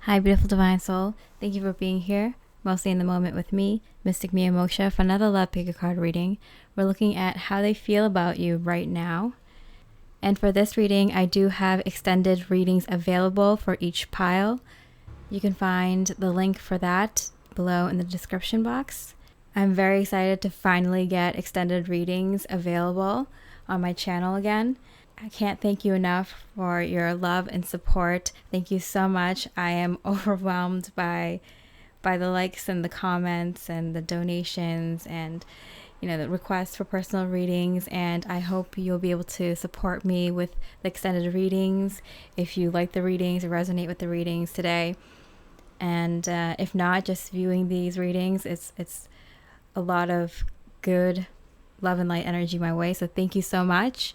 Hi, beautiful divine soul. Thank you for being here, mostly in the moment with me, Mystic Mia Moksha, for another Love Pick a Card reading. We're looking at how they feel about you right now. And for this reading, I do have extended readings available for each pile. You can find the link for that below in the description box. I'm very excited to finally get extended readings available on my channel again. I can't thank you enough for your love and support. Thank you so much. I am overwhelmed by the likes and the comments and the donations and the requests for personal readings, and I hope you'll be able to support me with the extended readings if you like the readings or resonate with the readings today. And if not, just viewing these readings, it's a lot of good love and light energy my way. So thank you so much.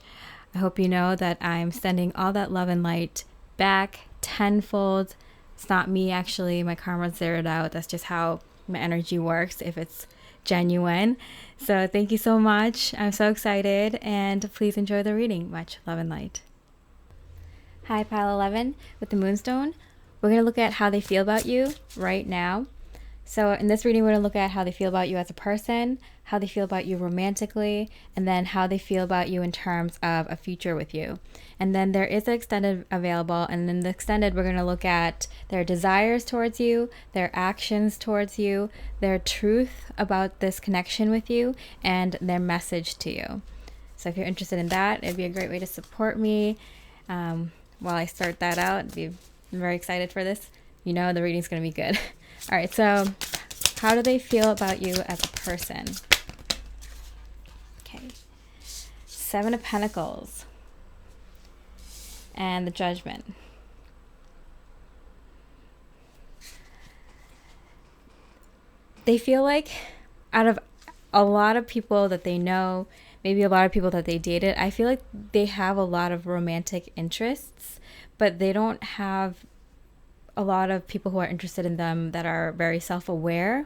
I hope you know that I'm sending all that love and light back tenfold. It's not me, actually. My karma's zeroed out. That's just how my energy works if it's genuine. So thank you so much. I'm so excited, and please enjoy the reading. Much love and light. Hi, pile 11 with the Moonstone. We're going to look at how they feel about you right now. So in this reading, we're going to look at how they feel about you as a person, how they feel about you romantically, and then how they feel about you in terms of a future with you. And then there is an extended available, and in the extended, we're going to look at their desires towards you, their actions towards you, their truth about this connection with you, and their message to you. So if you're interested in that, it'd be a great way to support me while I start that out. I'm very excited for this. You know the reading's going to be good. All right, so how do they feel about you as a person? Okay. 7 of Pentacles and the Judgment. They feel like out of a lot of people that they know, maybe a lot of people that they dated, I feel like they have a lot of romantic interests, but they don't have a lot of people who are interested in them that are very self-aware.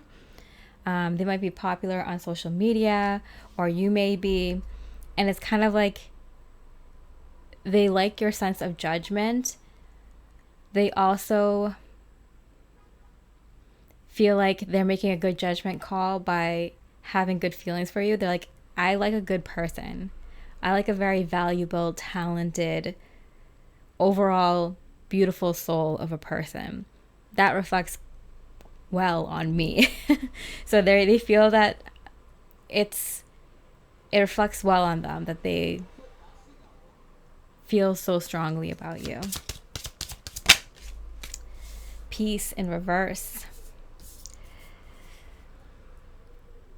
They might be popular on social media, or you may be, and it's kind of like they like your sense of judgment. They also feel like they're making a good judgment call by having good feelings for you. They're like, I like a good person. I like a very valuable, talented, overall beautiful soul of a person. That reflects well on me. So they feel that it reflects well on them, that they feel so strongly about you. Peace in reverse.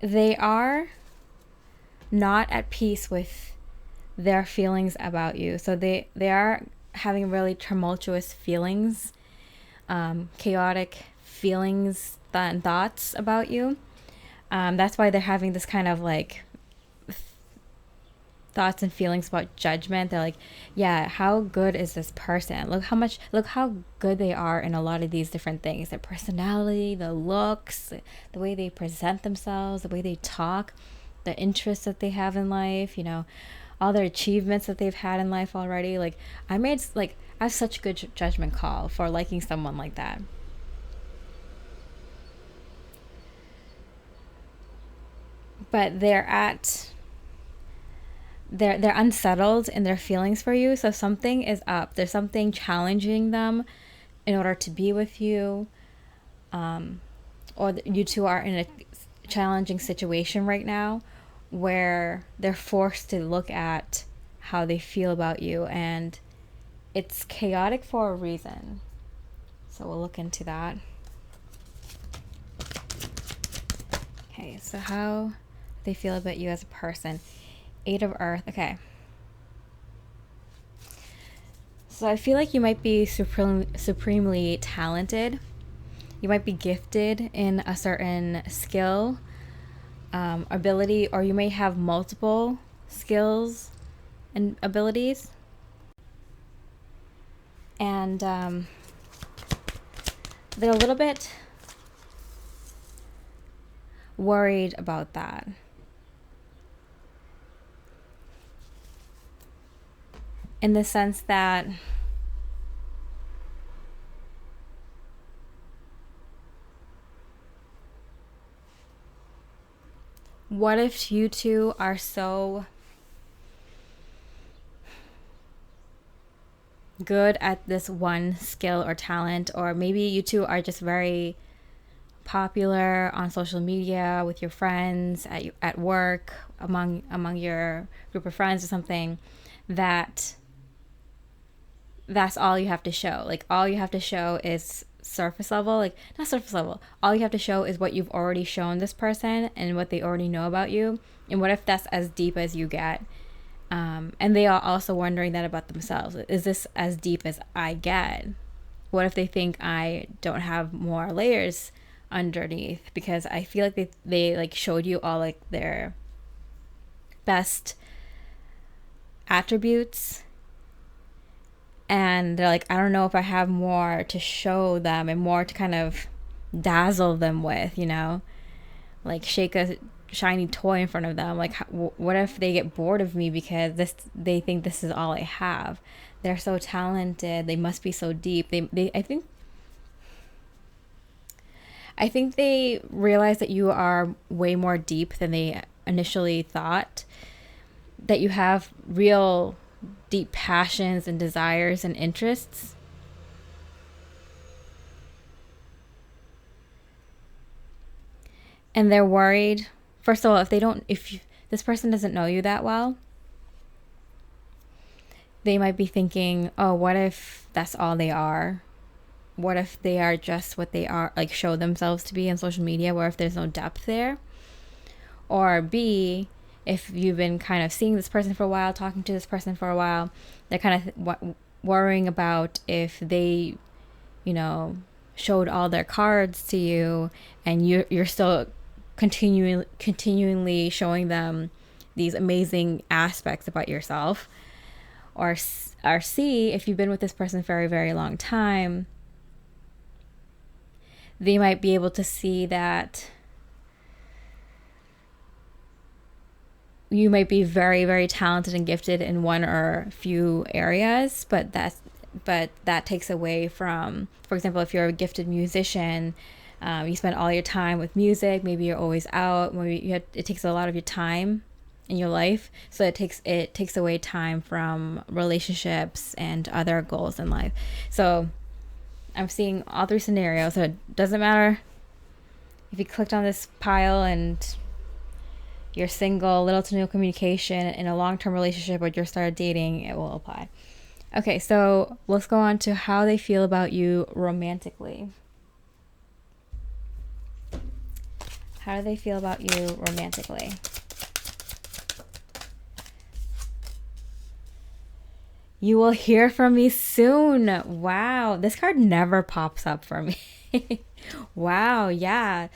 They are not at peace with their feelings about you. So they are having really tumultuous feelings, chaotic feelings and thoughts about you. That's why they're having this kind of like thoughts and feelings about judgment. They're like, yeah, how good is this person? Look how good they are in a lot of these different things. Their personality, the looks, the way they present themselves, the way they talk, the interests that they have in life, all their achievements that they've had in life already. Like, I have such a good judgment call for liking someone like that. But they're unsettled in their feelings for you. So something is up. There's something challenging them in order to be with you. Or you two are in a challenging situation right now where they're forced to look at how they feel about you, and it's chaotic for a reason. So we'll look into that. Okay, so how they feel about you as a person. 8 of Earth. Okay. So I feel like you might be supremely talented. You might be gifted in a certain skill, ability, or you may have multiple skills and abilities. And they're a little bit worried about that. In the sense that What if you two are so good at this one skill or talent, or maybe you two are just very popular on social media with your friends at work, among your group of friends or something, that's all you have to show. Like, all you have to show is surface level, like, not surface level. All you have to show is what you've already shown this person and what they already know about you. And what if that's as deep as you get? And they are also wondering that about themselves. Is this as deep as I get? What if they think I don't have more layers underneath? Because I feel like they like showed you all like their best attributes, and they're like, I don't know if I have more to show them and more to kind of dazzle them with, like shake a shiny toy in front of them. Like, what if they get bored of me because they think this is all I have? They're so talented, they must be so deep. I think they realize that you are way more deep than they initially thought, that you have real deep passions and desires and interests. And they're worried, first of all, if this person doesn't know you that well, they might be thinking, oh, what if that's all they are? What if they are just what they are, like show themselves to be on social media? What if there's no depth there? Or B, if you've been kind of seeing this person for a while, talking to this person for a while, they're kind of worrying about if they, showed all their cards to you, and you're still continually showing them these amazing aspects about yourself. Or C, if you've been with this person for a very, very long time, they might be able to see that you might be very, very talented and gifted in one or few areas, but that takes away from, for example, if you're a gifted musician, you spend all your time with music, maybe you're always out, maybe it takes a lot of your time in your life, so it takes away time from relationships and other goals in life. So I'm seeing all three scenarios, so it doesn't matter if you clicked on this pile and you're single, little to no communication, in a long-term relationship, or just started dating, it will apply. Okay, so let's go on to how they feel about you romantically. How do they feel about you romantically? You will hear from me soon. Wow, this card never pops up for me. Wow, yeah.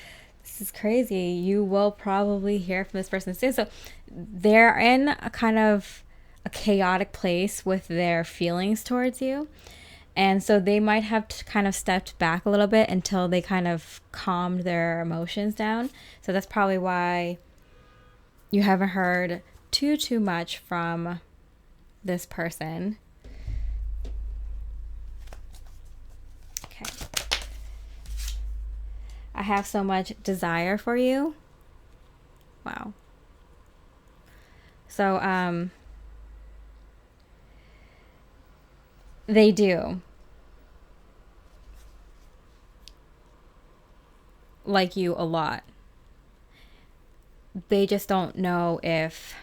This is crazy. You will probably hear from this person soon. So they're in a kind of a chaotic place with their feelings towards you. And so they might have kind of stepped back a little bit until they kind of calmed their emotions down. So that's probably why you haven't heard too much from this person. Okay. I have so much desire for you. Wow. So, they do like you a lot. They just don't know if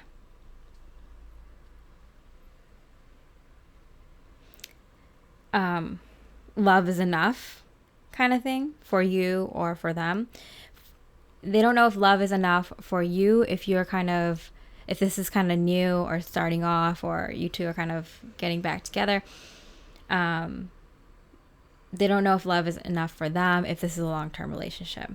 love is enough, kind of thing, for you or for them. They don't know if love is enough for you if this is kind of new or starting off, or you two are kind of getting back together. They don't know if love is enough for them if this is a long-term relationship.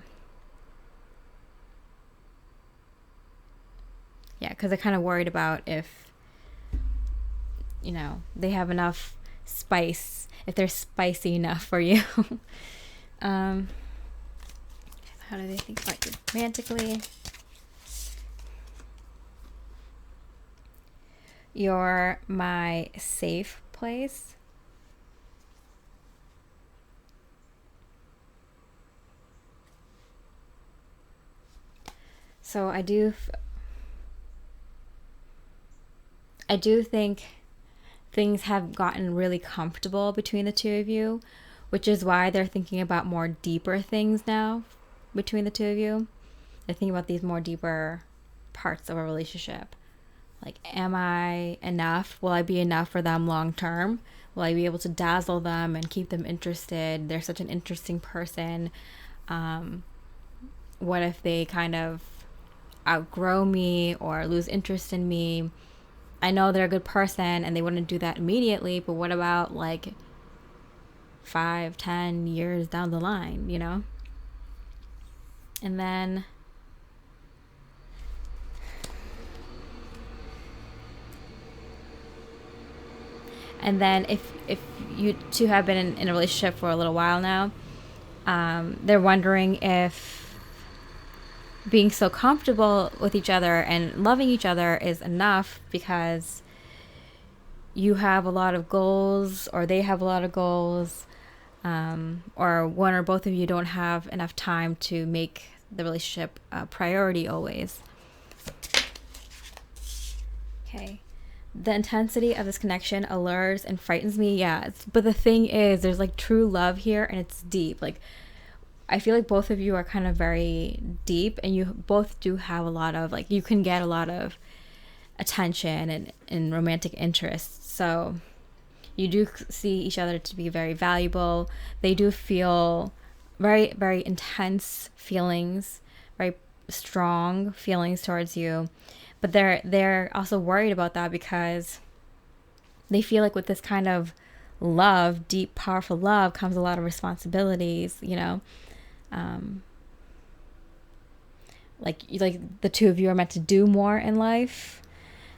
Yeah, because they're kind of worried about if, they have enough spice, if they're spicy enough for you. How do they think about you romantically? You're my safe place. So I do think things have gotten really comfortable between the two of you, which is why they're thinking about more deeper things now between the two of you. They're thinking about these more deeper parts of a relationship. Like, am I enough? Will I be enough for them long term? Will I be able to dazzle them and keep them interested? They're such an interesting person. What if they kind of outgrow me or lose interest in me? I know they're a good person and they wouldn't do that immediately, but what about like 5-10 years down the line, you know? And then if you two have been in a relationship for a little while now, they're wondering if being so comfortable with each other and loving each other is enough, because you have a lot of goals or they have a lot of goals, or one or both of you don't have enough time to make the relationship a priority always. Okay. The intensity of this connection allures and frightens me. Yeah, but the thing is, there's like true love here, and it's deep. Like, I feel like both of you are kind of very deep, and you both do have a lot of, like, you can get a lot of attention and romantic interest. So you do see each other to be very valuable. They do feel very, very intense feelings, very strong feelings towards you. But they're also worried about that, because they feel like with this kind of love, deep, powerful love, comes a lot of responsibilities, you know. Like the two of you are meant to do more in life,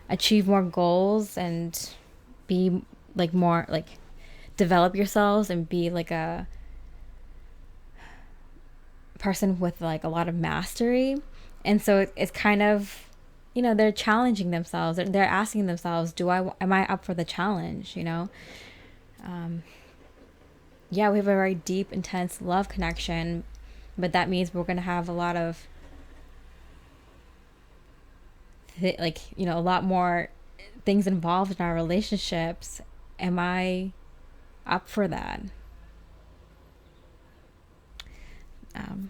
achieve more goals, and be like more like develop yourselves and be like a person with like a lot of mastery. And so it's kind of, you know, they're challenging themselves. They're asking themselves, am I up for the challenge? You know, yeah, we have a very deep, intense love connection, but that means we're going to have a lot of, like, you know, a lot more things involved in our relationships. Am I up for that? Can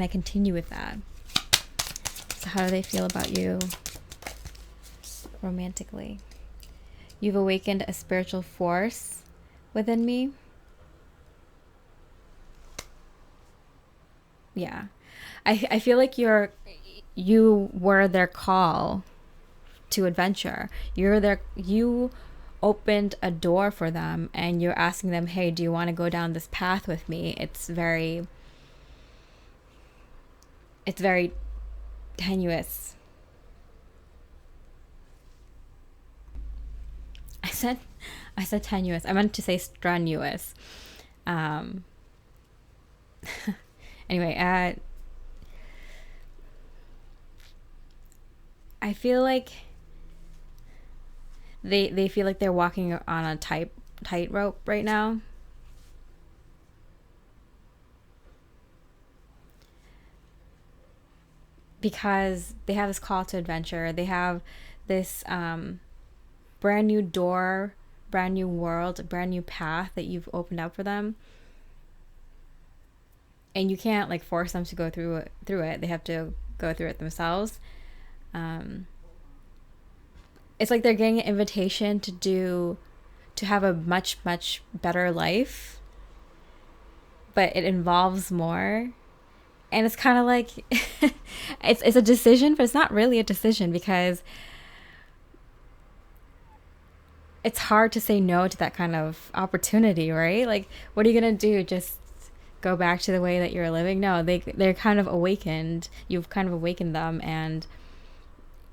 I continue with that? So how do they feel about you romantically? You've awakened a spiritual force within me. Yeah. I feel like you were their call to adventure. You opened a door for them, and you're asking them, hey, do you want to go down this path with me? It's very tenuous. I said tenuous. I meant to say strenuous. Anyway, I feel like they feel like they're walking on a tightrope right now. Because they have this call to adventure. They have this brand new door, brand new world, brand new path that you've opened up for them. And you can't like force them to go through it. They have to go through it themselves. It's like they're getting an invitation to have a much, much better life, but it involves more. And it's kind of like it's a decision, but it's not really a decision, because it's hard to say no to that kind of opportunity, right? Like, what are you gonna do? Just go back to the way that you're living? No, they're kind of awakened. You've kind of awakened them, and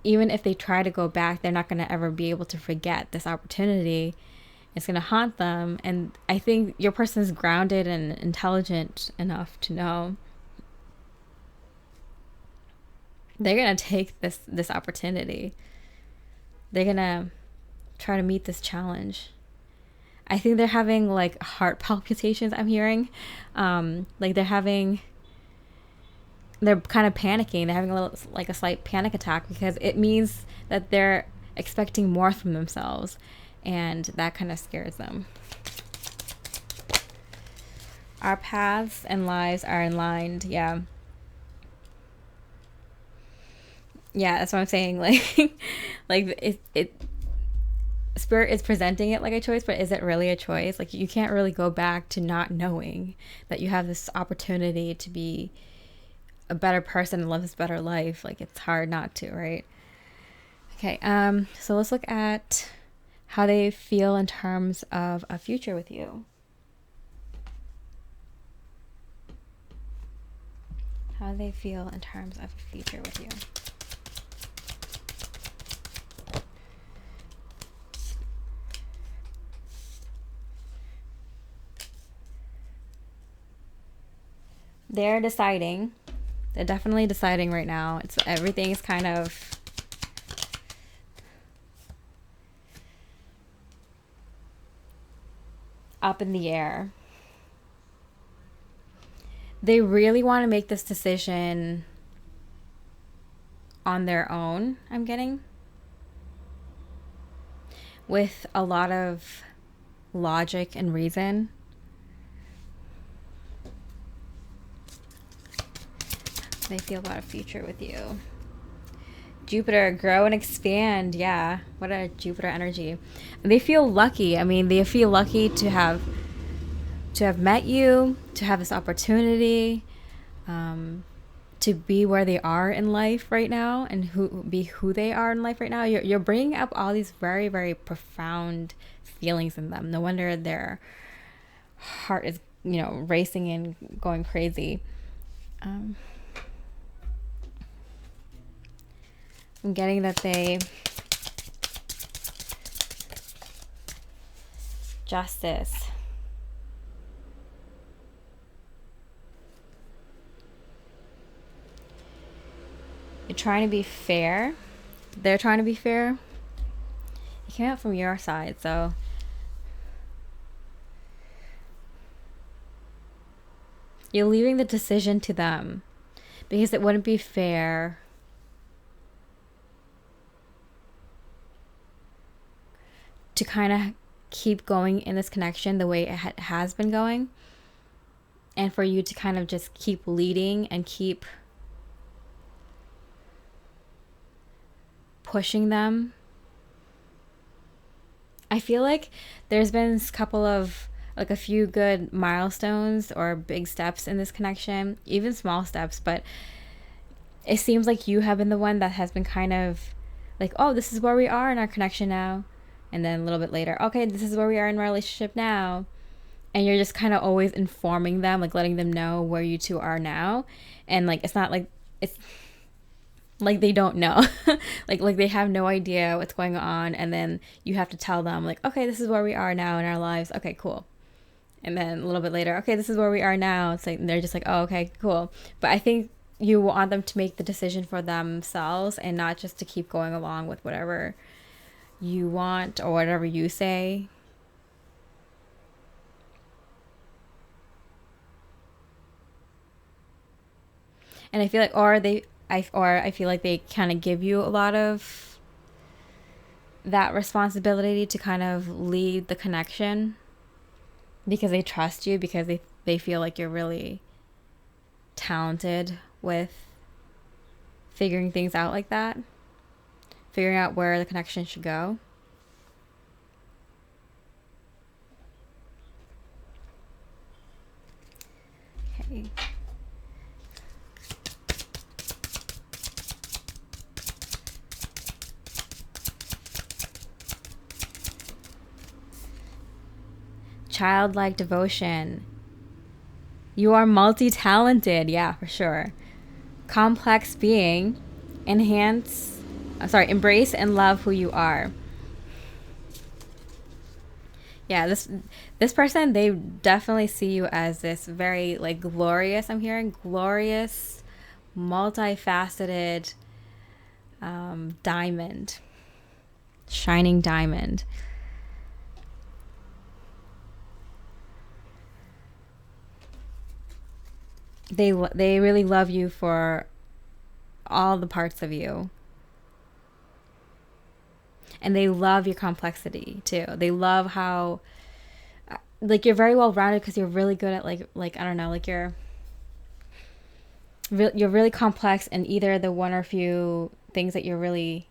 even if they try to go back, they're not going to ever be able to forget this opportunity. It's going to haunt them. And I think your person is grounded and intelligent enough to know they're going to take this opportunity. They're going to try to meet this challenge. I think they're having like heart palpitations, I'm hearing. Like they're having they're kind of panicking. They're having a little, like a slight panic attack, because it means that they're expecting more from themselves, and that kind of scares them. Our paths and lives are aligned. Yeah, that's what I'm saying. Like, like it Spirit is presenting it like a choice, but is it really a choice? Like, you can't really go back to not knowing that you have this opportunity to be a better person and live this better life. Like, it's hard not to, right? Okay, so let's look at how they feel in terms of a future with you. How they feel in terms of a future with you. They're deciding. They're definitely deciding right now. Everything is kind of up in the air. They really want to make this decision on their own, I'm getting, with a lot of logic and reason. They feel about a future with you. Jupiter, grow and expand. Yeah, what a Jupiter energy. And they feel lucky. I mean, they feel lucky to have met you, to have this opportunity, to be where they are in life right now, and who they are in life right now. You're bringing up all these very, very profound feelings in them. No wonder their heart is, racing and going crazy. I'm getting that justice. You're trying to be fair. They're trying to be fair. It came out from your side, so you're leaving the decision to them, because it wouldn't be fair to kind of keep going in this connection the way it has been going, and for you to kind of just keep leading and keep pushing them. I feel like there's been a few good milestones or big steps in this connection, even small steps, but it seems like you have been the one that has been kind of like, oh, this is where we are in our connection now. And then a little bit later, okay, this is where we are in our relationship now. And you're just kind of always informing them, like letting them know where you two are now. And like, it's not like, it's like they don't know. like they have no idea what's going on. And then you have to tell them like, okay, this is where we are now in our lives. Okay, cool. And then a little bit later, okay, this is where we are now. It's like, they're just like, oh, okay, cool. But I think you want them to make the decision for themselves, and not just to keep going along with whatever you want or whatever you say. And I feel like, I feel like they kind of give you a lot of that responsibility to kind of lead the connection, because they trust you, because they feel like you're really talented with figuring things out like that, figuring out where the connection should go. Okay. Childlike devotion. You are multi-talented. Yeah, for sure. Complex being. Embrace and love who you are. Yeah, this person, they definitely see you as this very like glorious, I'm hearing glorious, multifaceted diamond. Shining diamond. they really love you for all the parts of you. And they love your complexity too. They love how like you're very well rounded because you're really good at like I don't know, like you're really complex in either the one or few things that you're really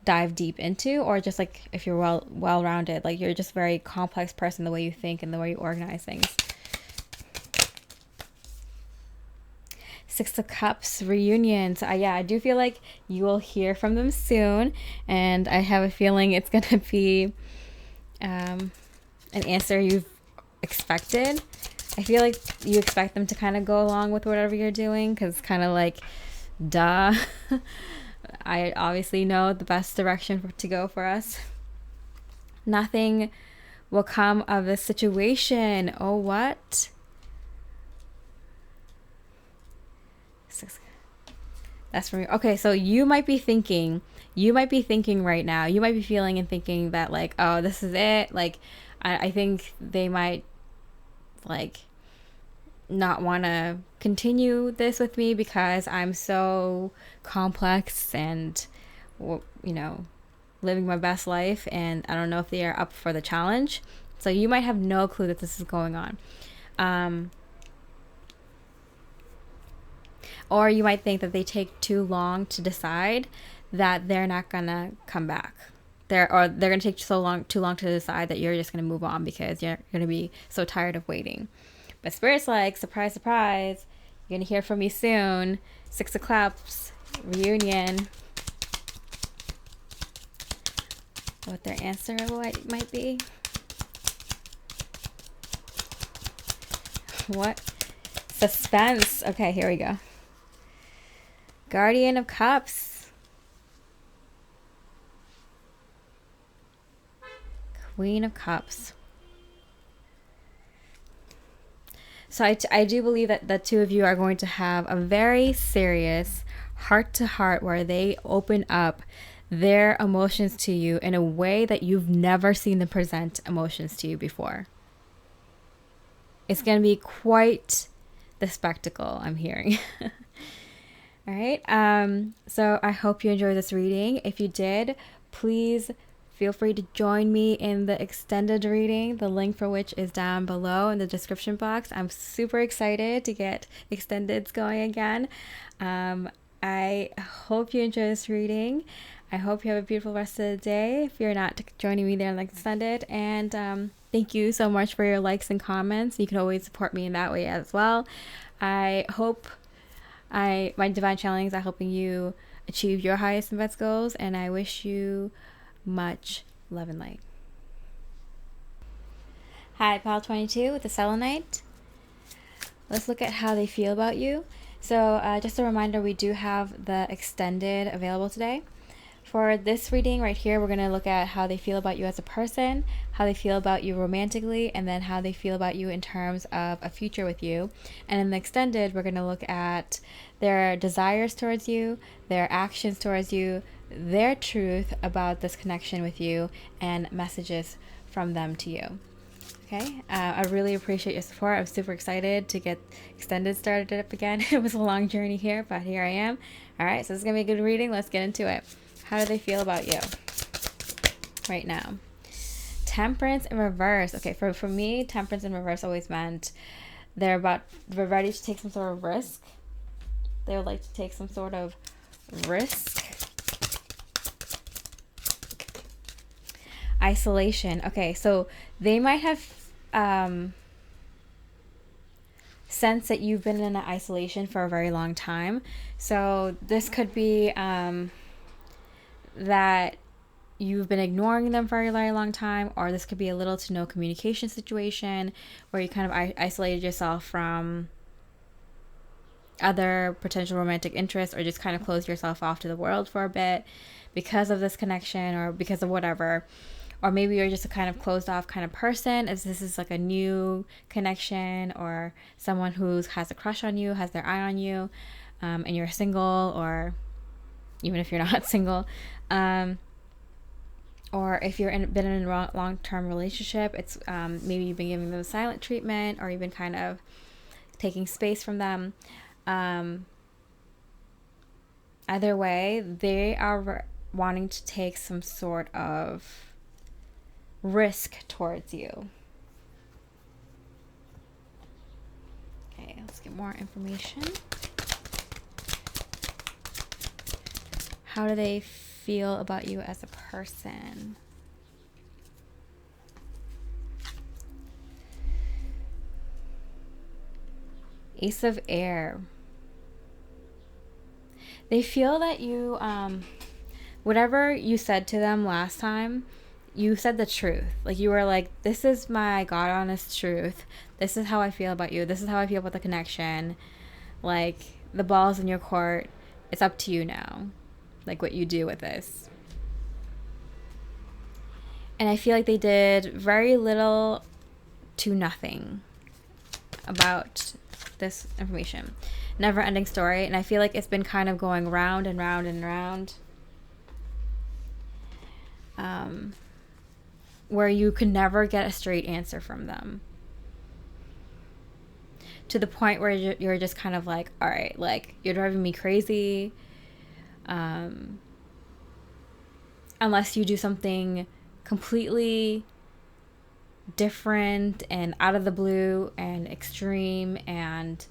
dive deep into, or just like if you're well rounded, like you're just a very complex person, the way you think and the way you organize things. Six of Cups reunion. So yeah, I do feel like you will hear from them soon, and I have a feeling it's gonna be an answer you've expected. I feel like you expect them to kind of go along with whatever you're doing, because kind of like, duh. I obviously know the best direction to go for us. Nothing will come of this situation. Oh, what? That's from you. Okay, so you might be thinking right now, you might be feeling and thinking that like, oh, this is it. Like, I think they might like not want to continue this with me because I'm so complex and, you know, living my best life, and I don't know if they are up for the challenge. So you might have no clue that this is going on. Or you might think that they take too long to decide, that they're not gonna come back. They're gonna take too long to decide that you're just gonna move on because you're gonna be so tired of waiting. But Spirit's like, surprise, surprise, you're gonna hear from me soon. Six of Cups reunion. What their answer might be. What? Suspense. Okay, here we go. Guardian of Cups. Queen of Cups. So I do believe that the two of you are going to have a very serious heart-to-heart where they open up their emotions to you in a way that you've never seen them present emotions to you before. It's going to be quite the spectacle, I'm hearing. All right. So I hope you enjoyed this reading. If you did, please feel free to join me in the extended reading, the link for which is down below in the description box. I'm super excited to get extendeds going again. I hope you enjoy this reading. I hope you have a beautiful rest of the day if you're not joining me there in the extended. And thank you so much for your likes and comments. You can always support me in that way as well. I hope my divine channelings are helping you achieve your highest and best goals, and I wish you much love and light. Hi, Pal 22 with the Selenite. Let's look at how they feel about you. So just a reminder, we do have the extended available today. For this reading right here, we're going to look at how they feel about you as a person, how they feel about you romantically, and then how they feel about you in terms of a future with you. And in the extended, we're going to look at their desires towards you, their actions towards you, their truth about this connection with you, and messages from them to you. Okay, I really appreciate your support. I'm super excited to get extended started up again. It was a long journey here, but here I am. All right, so this is going to be a good reading. Let's get into it. How do they feel about you right now? Temperance in reverse. Okay, for me, temperance in reverse always meant they're ready to take some sort of risk. They would like to take some sort of risk. Isolation. Okay, so they might have sense that you've been in an isolation for a very long time. So this could be that you've been ignoring them for a very long time, or this could be a little to no communication situation where you kind of isolated yourself from other potential romantic interests, or just kind of closed yourself off to the world for a bit because of this connection or because of whatever. Or maybe you're just a kind of closed off kind of person, as this is like a new connection, or someone who has a crush on you, has their eye on you, and you're single, or even if you're not single. Or if you're been in a long-term relationship, it's maybe you've been giving them silent treatment, or you've been kind of taking space from them. Either way, they are wanting to take some sort of risk towards you. Okay, let's get more information. How do they feel about you as a person? Ace of Air. They feel that you, whatever you said to them last time, you said the truth. Like, you were like, this is my God honest truth. This is how I feel about you. This is how I feel about the connection. Like, the ball's in your court. It's up to you now. Like, what you do with this. And I feel like they did very little to nothing about this information. Never ending story. And I feel like it's been kind of going round and round and round. Where you could never get a straight answer from them. To the point where you're just kind of like, all right, like, you're driving me crazy. Unless you do something completely different and out of the blue and extreme and,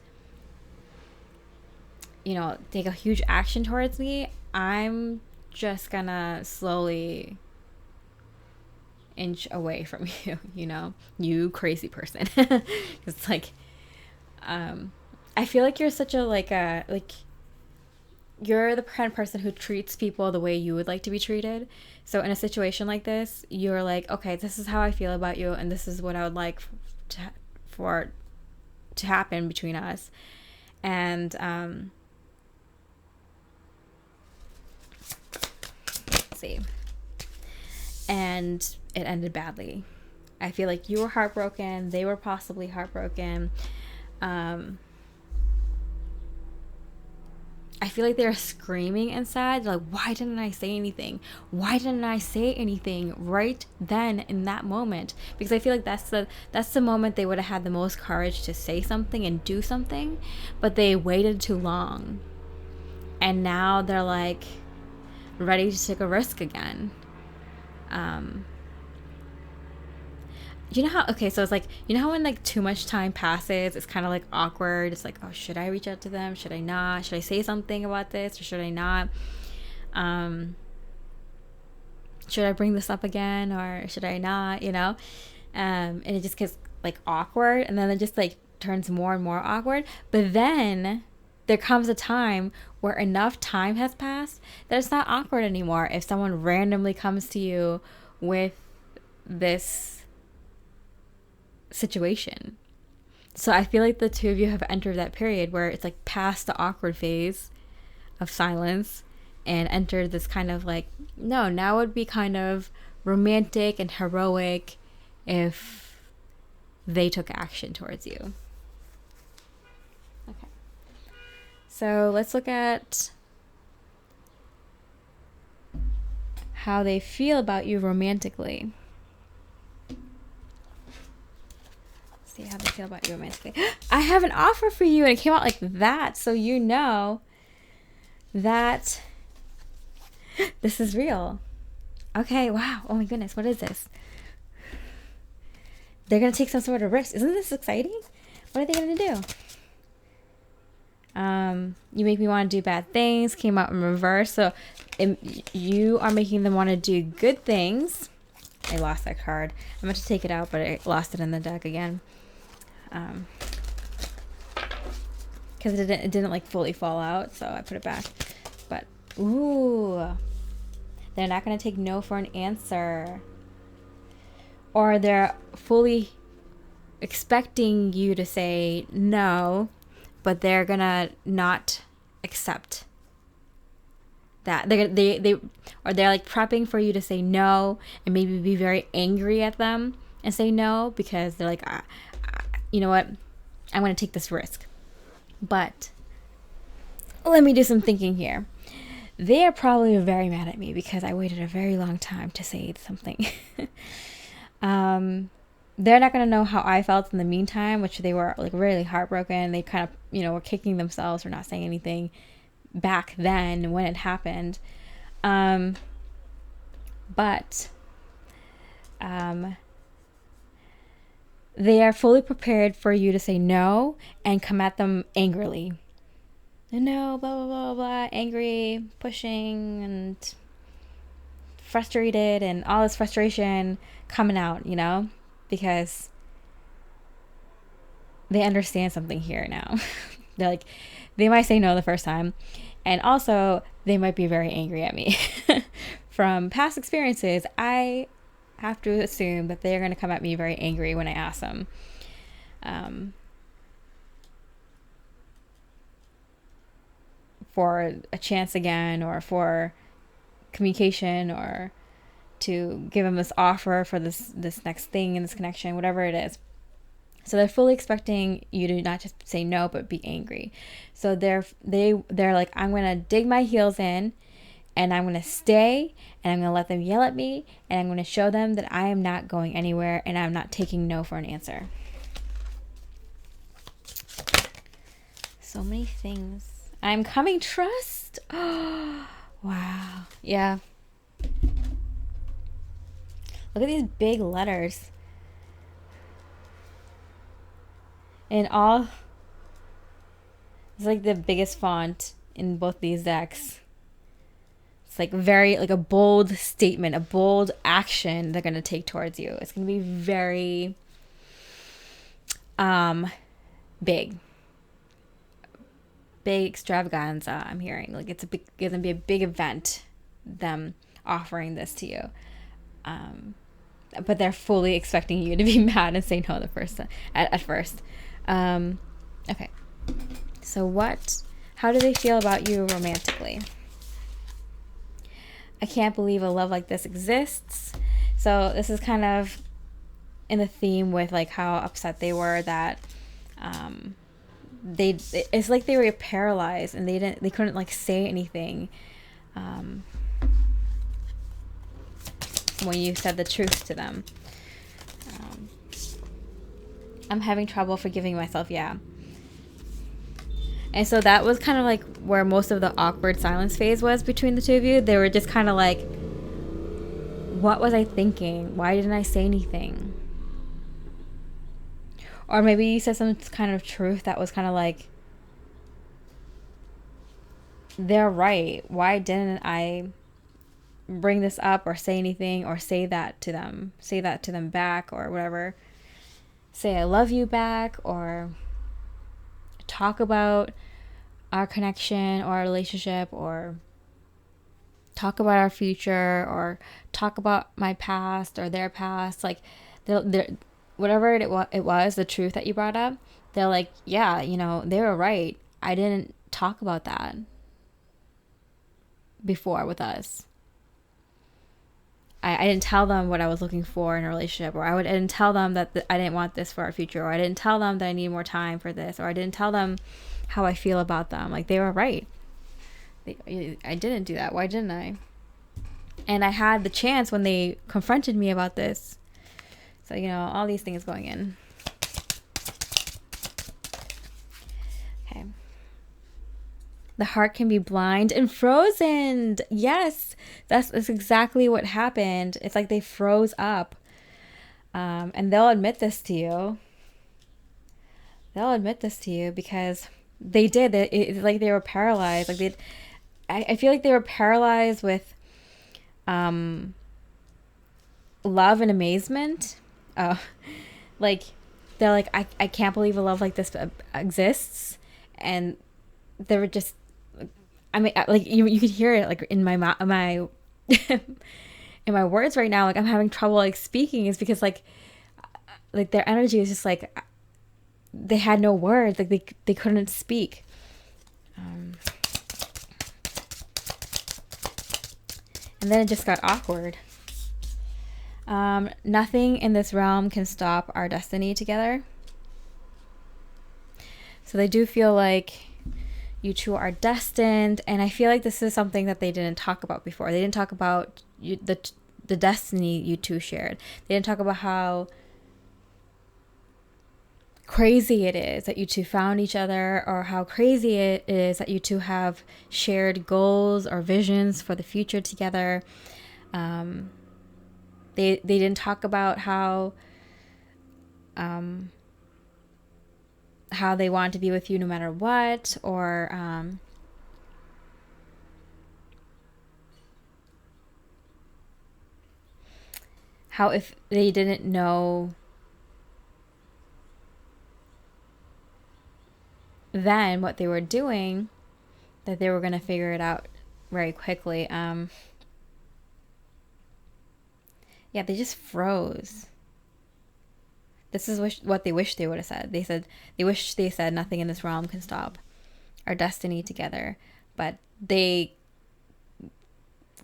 you know, take a huge action towards me, I'm just gonna slowly inch away from you, you know, you crazy person. It's like, I feel like you're such a, like, you're the kind of person who treats people the way you would like to be treated. So in a situation like this, you're like, okay, this is how I feel about you, and this is what I would like to happen between us. And let's see. And it ended badly. I feel like you were heartbroken. They were possibly heartbroken. I feel like they're screaming inside. They're like, why didn't I say anything? Why didn't I say anything right then in that moment? Because I feel like that's the moment they would have had the most courage to say something and do something, but they waited too long. And now they're like ready to take a risk again. You know how, okay, so it's like, you know how when like too much time passes, it's kind of like awkward. It's like, oh, should I reach out to them? Should I not? Should I say something about this or should I not? Should I bring this up again or should I not, you know? And it just gets like awkward, and then it just like turns more and more awkward. But then there comes a time where enough time has passed that it's not awkward anymore if someone randomly comes to you with this situation. So I feel like the two of you have entered that period where it's like past the awkward phase of silence and entered this kind of like, no, now would be kind of romantic and heroic if they took action towards you. Okay. So let's look at how they feel about you romantically. See how they feel about you romantically. I have an offer for you, and it came out like that, so you know that this is real. Okay, wow. Oh my goodness, what is this? They're gonna take some sort of risk. Isn't this exciting? What are they gonna do? You make me want to do bad things. Came out in reverse, so you are making them want to do good things. I lost that card. I meant to take it out, but I lost it in the deck again. Because it didn't like fully fall out, so I put it back. But ooh, they're not gonna take no for an answer, or they're fully expecting you to say no, but they're gonna not accept that. They're like prepping for you to say no, and maybe be very angry at them and say no, because they're like, you know what, I'm gonna take this risk. But let me do some thinking here. They are probably very mad at me because I waited a very long time to say something. they're not going to know how I felt in the meantime, which they were like really heartbroken. They kind of, were kicking themselves for not saying anything back then when it happened. But they are fully prepared for you to say no and come at them angrily. No, blah, blah, blah, blah, angry, pushing, and frustrated, and all this frustration coming out, because they understand something here now. They're like, they might say no the first time, and also they might be very angry at me. From past experiences, I have to assume that they're going to come at me very angry when I ask them. For a chance again, or for communication, or to give them this offer for this next thing in this connection, whatever it is. So they're fully expecting you to not just say no, but be angry. So they're like, I'm gonna dig my heels in, and I'm gonna stay, and I'm gonna let them yell at me, and I'm gonna show them that I am not going anywhere, and I'm not taking no for an answer. So many things. I'm coming, trust. Oh, wow. Yeah. Look at these big letters. And it's like the biggest font in both these decks. It's like very, like a bold statement, a bold action they're going to take towards you. It's going to be very big extravaganza, I'm hearing. Like it's going to be a big event, them offering this to you. But they're fully expecting you to be mad and say no at first. Okay. So how do they feel about you romantically? I can't believe a love like this exists. So this is kind of in the theme with like how upset they were that it's like they were paralyzed and they couldn't like say anything when you said the truth to them. I'm having trouble forgiving myself. Yeah. And so that was kind of like where most of the awkward silence phase was between the two of you. They were just kind of like, what was I thinking? Why didn't I say anything? Or maybe you said some kind of truth that was kind of like, they're right. Why didn't I bring this up or say anything or say that to them back or whatever? Say I love you back, or talk about our connection or our relationship, or talk about our future, or talk about my past or their past. Like whatever it was, the truth that you brought up, they're like, yeah, they were right. I didn't talk about that before with us. I didn't tell them what I was looking for in a relationship, or I didn't tell them that I didn't want this for our future, or I didn't tell them that I need more time for this, or I didn't tell them how I feel about them. Like, they were right. I didn't do that. Why didn't I? And I had the chance when they confronted me about this. So, all these things going in. Okay. The heart can be blind and frozen. Yes, that's exactly what happened. It's like they froze up. And they'll admit this to you. Because they did. It's like they were paralyzed. Like I feel like they were paralyzed with love and amazement. Like they're like, I can't believe a love like this exists. And they were just, I mean, like you could hear it like in my in my words right now. Like I'm having trouble like speaking, is because like their energy is just like they had no words. Like they couldn't speak. And then it just got awkward. Nothing in this realm can stop our destiny together. So they do feel like you two are destined, and I feel like this is something that they didn't talk about before. They didn't talk about the destiny you two shared. They didn't talk about how crazy it is that you two found each other, or how crazy it is that you two have shared goals or visions for the future together. They didn't talk about how they want to be with you no matter what, or how if they didn't know then what they were doing, that they were going to figure it out very quickly. Yeah, they just froze. This is what they wish they would have said. They wish they said nothing in this realm can stop our destiny together, but they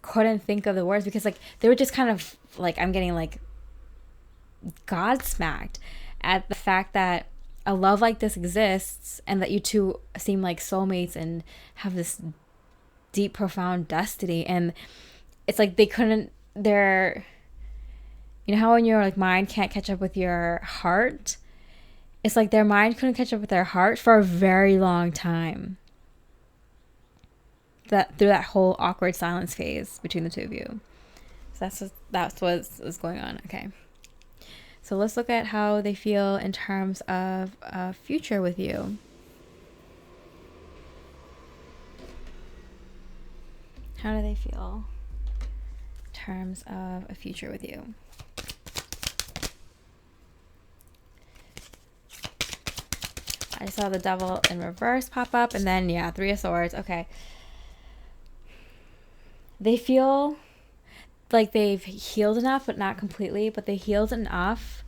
couldn't think of the words, because like they were just kind of like, I'm getting like godsmacked at the fact that a love like this exists, and that you two seem like soulmates and have this deep, profound destiny. And it's like they're, you know how when your like mind can't catch up with your heart? It's like their mind couldn't catch up with their heart for a very long time. That through that whole awkward silence phase between the two of you. So that's what's going on. Okay. So let's look at how they feel in terms of a future with you. How do they feel in terms of a future with you? I saw the Devil in reverse pop up, and then, yeah, Three of Swords. Okay. They feel like they've healed enough, but not completely, but they healed enough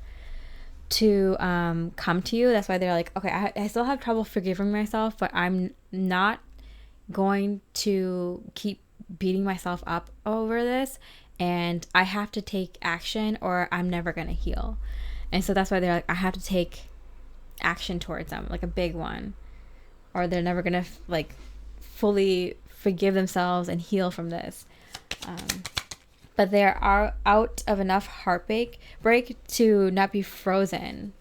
to come to you. That's why they're like, okay, I still have trouble forgiving myself, but I'm not going to keep beating myself up over this, and I have to take action or I'm never going to heal. And so that's why they're like, I have to take action towards them, like a big one, or they're never going to like fully forgive themselves and heal from this. But they are out of enough heartbreak to not be frozen.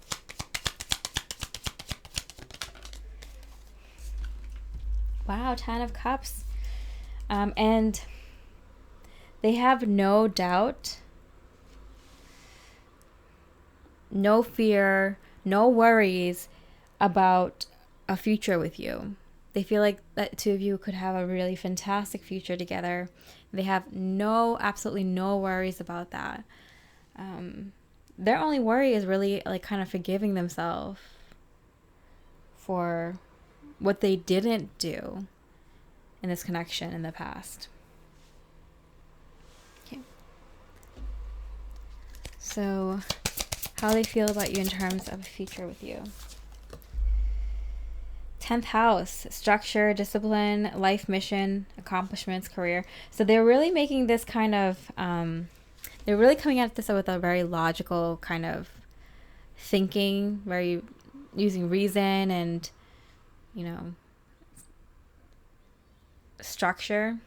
Wow, 10 of Cups. And they have no doubt, no fear, no worries about a future with you. They feel like that two of you could have a really fantastic future together. They have absolutely no worries about that. Their only worry is really like kind of forgiving themselves for what they didn't do in this connection in the past. Okay. So, how they feel about you in terms of a future with you. 10th house, structure, discipline, life mission, accomplishments, career. So they're really making this kind of, they're really coming at this with a very logical kind of thinking, very using reason and, you know, structure.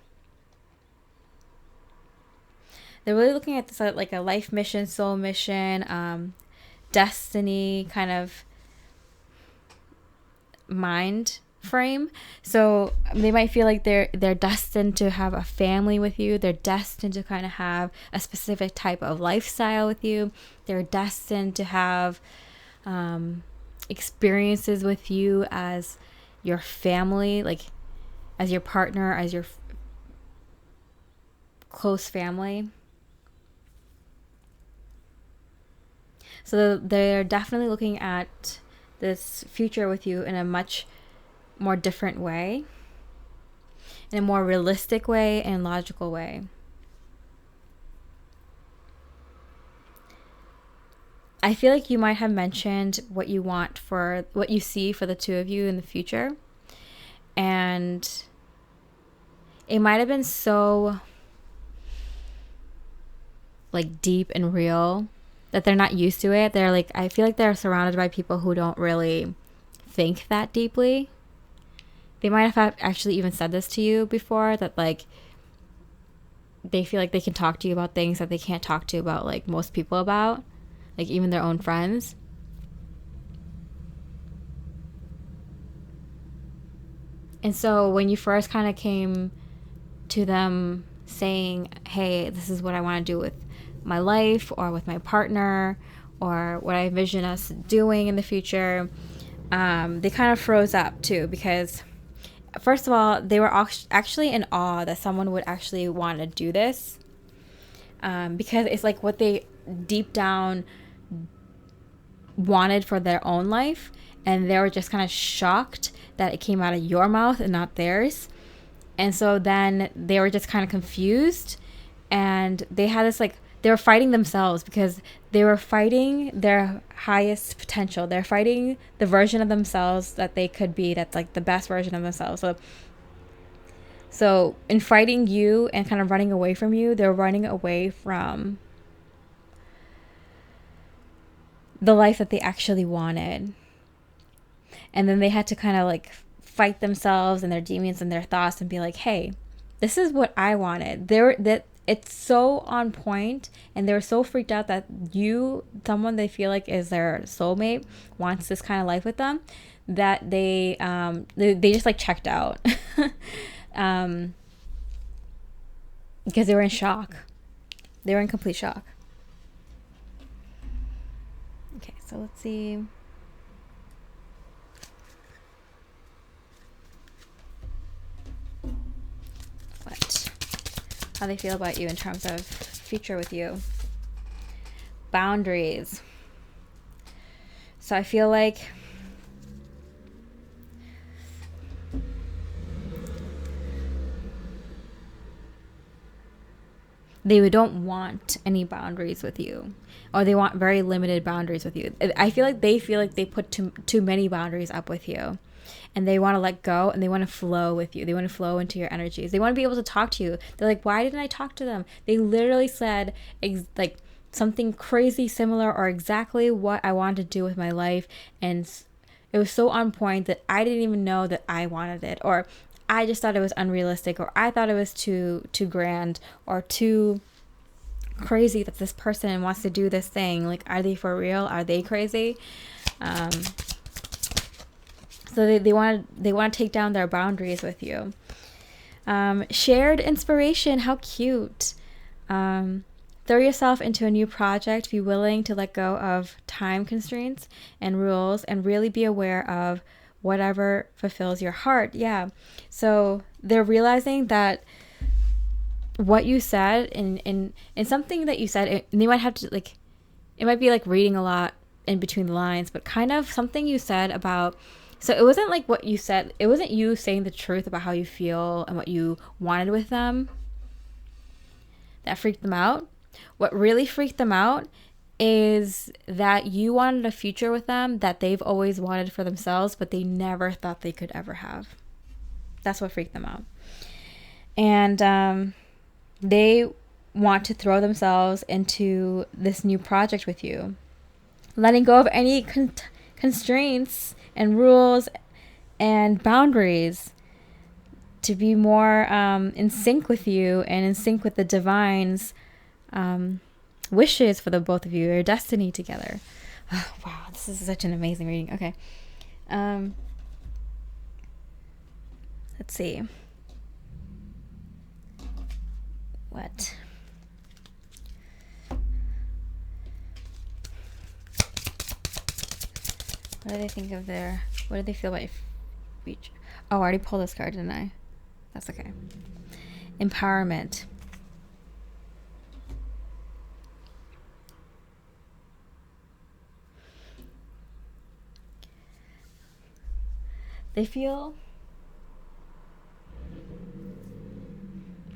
They're really looking at this like a life mission, soul mission, destiny kind of mind frame. So they might feel like they're destined to have a family with you. They're destined to kind of have a specific type of lifestyle with you. They're destined to have experiences with you as your family, like as your partner, as your close family. So they're definitely looking at this future with you in a much more different way, in a more realistic way and logical way. I feel like you might have mentioned what you want for what you see for the two of you in the future, and it might have been so like deep and real that they're not used to it. They're like, I feel like they're surrounded by people who don't really think that deeply. They might have actually even said this to you before, that like they feel like they can talk to you about things that they can't talk to about like most people about, like even their own friends. And so when you first kind of came to them saying, hey, this is what I want to do with my life or with my partner or what I envision us doing in the future, they kind of froze up too, because first of all, they were actually in awe that someone would actually want to do this, because it's like what they deep down wanted for their own life, and they were just kind of shocked that it came out of your mouth and not theirs. And so then they were just kind of confused, and they had this, like, they were fighting themselves, because they were fighting their highest potential. They're fighting the version of themselves that they could be, that's like the best version of themselves. So in fighting you and kind of running away from you, they're running away from the life that they actually wanted. And then they had to kind of like fight themselves and their demons and their thoughts and be like, hey, this is what I wanted. It's so on point, and they're so freaked out that someone they feel like is their soulmate, wants this kind of life with them, that they just like checked out. Because they were in shock. They were in complete shock. Okay, so let's see. How they feel about you in terms of future with you. Boundaries. So I feel like they don't want any boundaries with you, or they want very limited boundaries with you. I feel like they put too many boundaries up with you, and they want to let go, and they want to flow with you. They want to flow into your energies. They want to be able to talk to you. They're like, why didn't I talk to them? They literally said like something crazy similar, or exactly what I wanted to do with my life, and it was so on point that I didn't even know that I wanted it, or I just thought it was unrealistic, or I thought it was too grand, or too crazy that this person wants to do this thing. Like, are they for real? Are they crazy? So they want to take down their boundaries with you. Shared inspiration. How cute. Throw yourself into a new project. Be willing to let go of time constraints and rules, and really be aware of whatever fulfills your heart. Yeah. So they're realizing that what you said in something that you said, and they might have to, like, it might be like reading a lot in between the lines, but kind of something you said about, so it wasn't like what you said, it wasn't you saying the truth about how you feel and what you wanted with them that freaked them out. What really freaked them out is that you wanted a future with them that they've always wanted for themselves, but they never thought they could ever have. That's what freaked them out. And they want to throw themselves into this new project with you, letting go of any constraints and rules and boundaries, to be more in sync with you and in sync with the divine's wishes for the both of you, your destiny together. Oh, wow, this is such an amazing reading. Okay. Let's see. What do they think of what do they feel about your future? Oh, I already pulled this card, didn't I? That's okay. Empowerment. They feel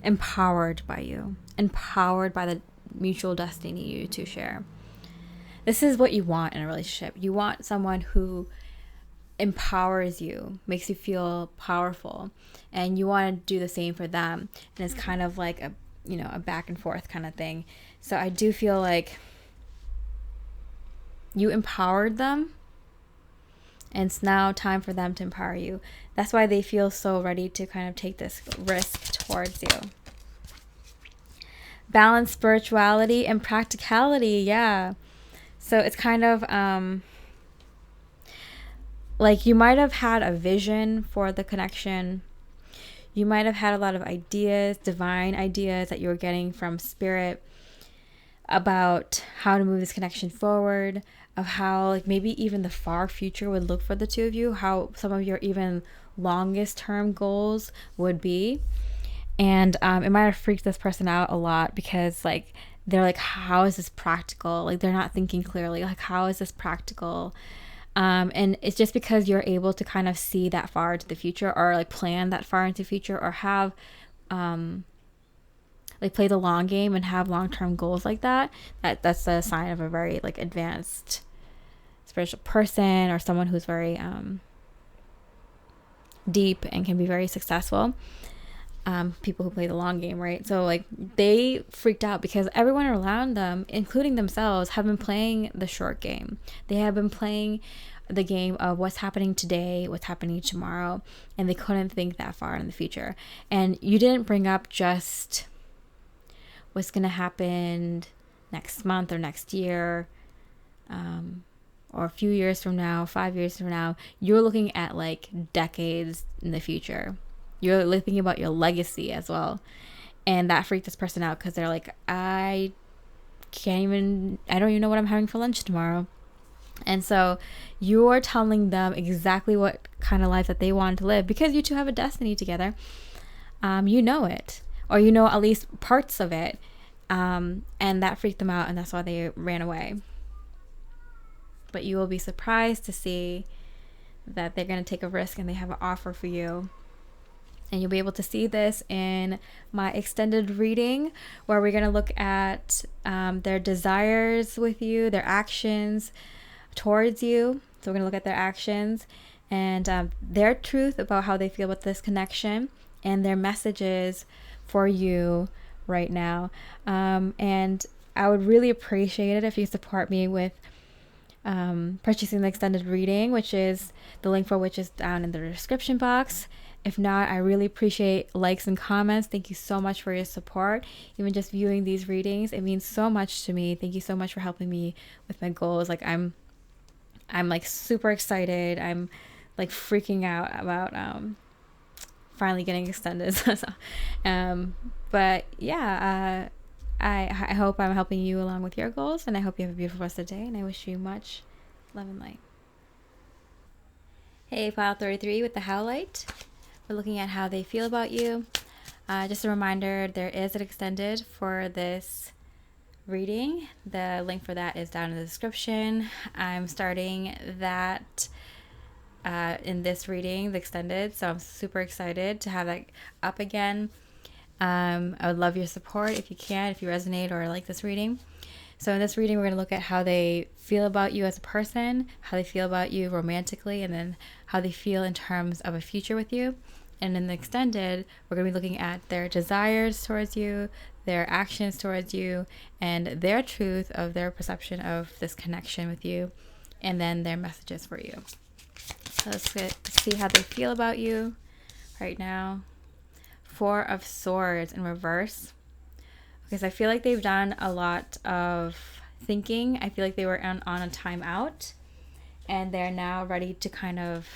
empowered by you, empowered by the mutual destiny you two share. This is what you want in a relationship. You want someone who empowers you, makes you feel powerful, and you want to do the same for them. And it's kind of like a back and forth kind of thing. So I do feel like you empowered them, and it's now time for them to empower you. That's why they feel so ready to kind of take this risk towards you. Balance spirituality and practicality. Yeah. So it's kind of like you might have had a vision for the connection. You might have had a lot of ideas, divine ideas that you were getting from spirit about how to move this connection forward, of how like maybe even the far future would look for the two of you, how some of your even longest term goals would be. And it might have freaked this person out a lot because like they're like, how is this practical? Like they're not thinking clearly, like how is this practical? And it's just because you're able to kind of see that far into the future, or like plan that far into the future, or have like play the long game and have long-term goals like that's a sign of a very like advanced spiritual person, or someone who's very deep and can be very successful. People who play the long game, right? So like they freaked out because everyone around them, including themselves, have been playing the short game. They have been playing the game of what's happening today, what's happening tomorrow, and they couldn't think that far in the future. And you didn't bring up just what's going to happen next month or next year, or a few years from now, 5 years from now. You're looking at like decades in the future. You're thinking about your legacy as well. And that freaked this person out because they're like, I don't even know what I'm having for lunch tomorrow. And so you're telling them exactly what kind of life that they want to live, because you two have a destiny together. You know it, or you know at least parts of it. And that freaked them out, and that's why they ran away. But you will be surprised to see that they're going to take a risk and they have an offer for you. And you'll be able to see this in my extended reading, where we're going to look at their desires with you, their actions towards you. So we're going to look at their actions and their truth about how they feel about this connection, and their messages for you right now. And I would really appreciate it if you support me with purchasing the extended reading, which is the link for which is down in the description box. If not, I really appreciate likes and comments. Thank you so much for your support. Even just viewing these readings, it means so much to me. Thank you so much for helping me with my goals. Like I'm like super excited. I'm like freaking out about finally getting extended. But yeah, I hope I'm helping you along with your goals, and I hope you have a beautiful rest of the day, and I wish you much love and light. Hey, File 33 with the Howlite. We're looking at how they feel about you. Just a reminder, there is an extended for this reading. The link for that is down in the description. I'm starting that in this reading, the extended, so I'm super excited to have that up again. I would love your support if you can, if you resonate or like this reading. So in this reading, we're going to look at how they feel about you as a person, how they feel about you romantically, and then how they feel in terms of a future with you. And in the extended, we're going to be looking at their desires towards you, their actions towards you, and their truth of their perception of this connection with you, and then their messages for you. So let's see how they feel about you right now. 4 of Swords in reverse. Because I feel like they've done a lot of thinking. I feel like they were on a timeout, and they're now ready to kind of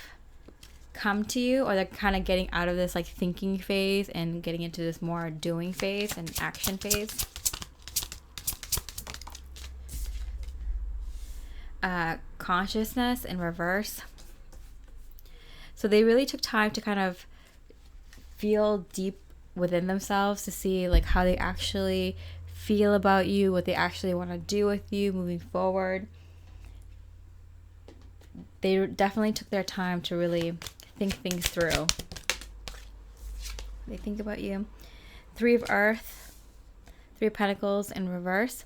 come to you, or they're kind of getting out of this like thinking phase and getting into this more doing phase and action phase. Consciousness in reverse. So they really took time to kind of feel deep within themselves to see like how they actually feel about you, what they actually want to do with you moving forward. They definitely took their time to really think things through. They think about you. 3 of Earth, 3 of Pentacles in reverse.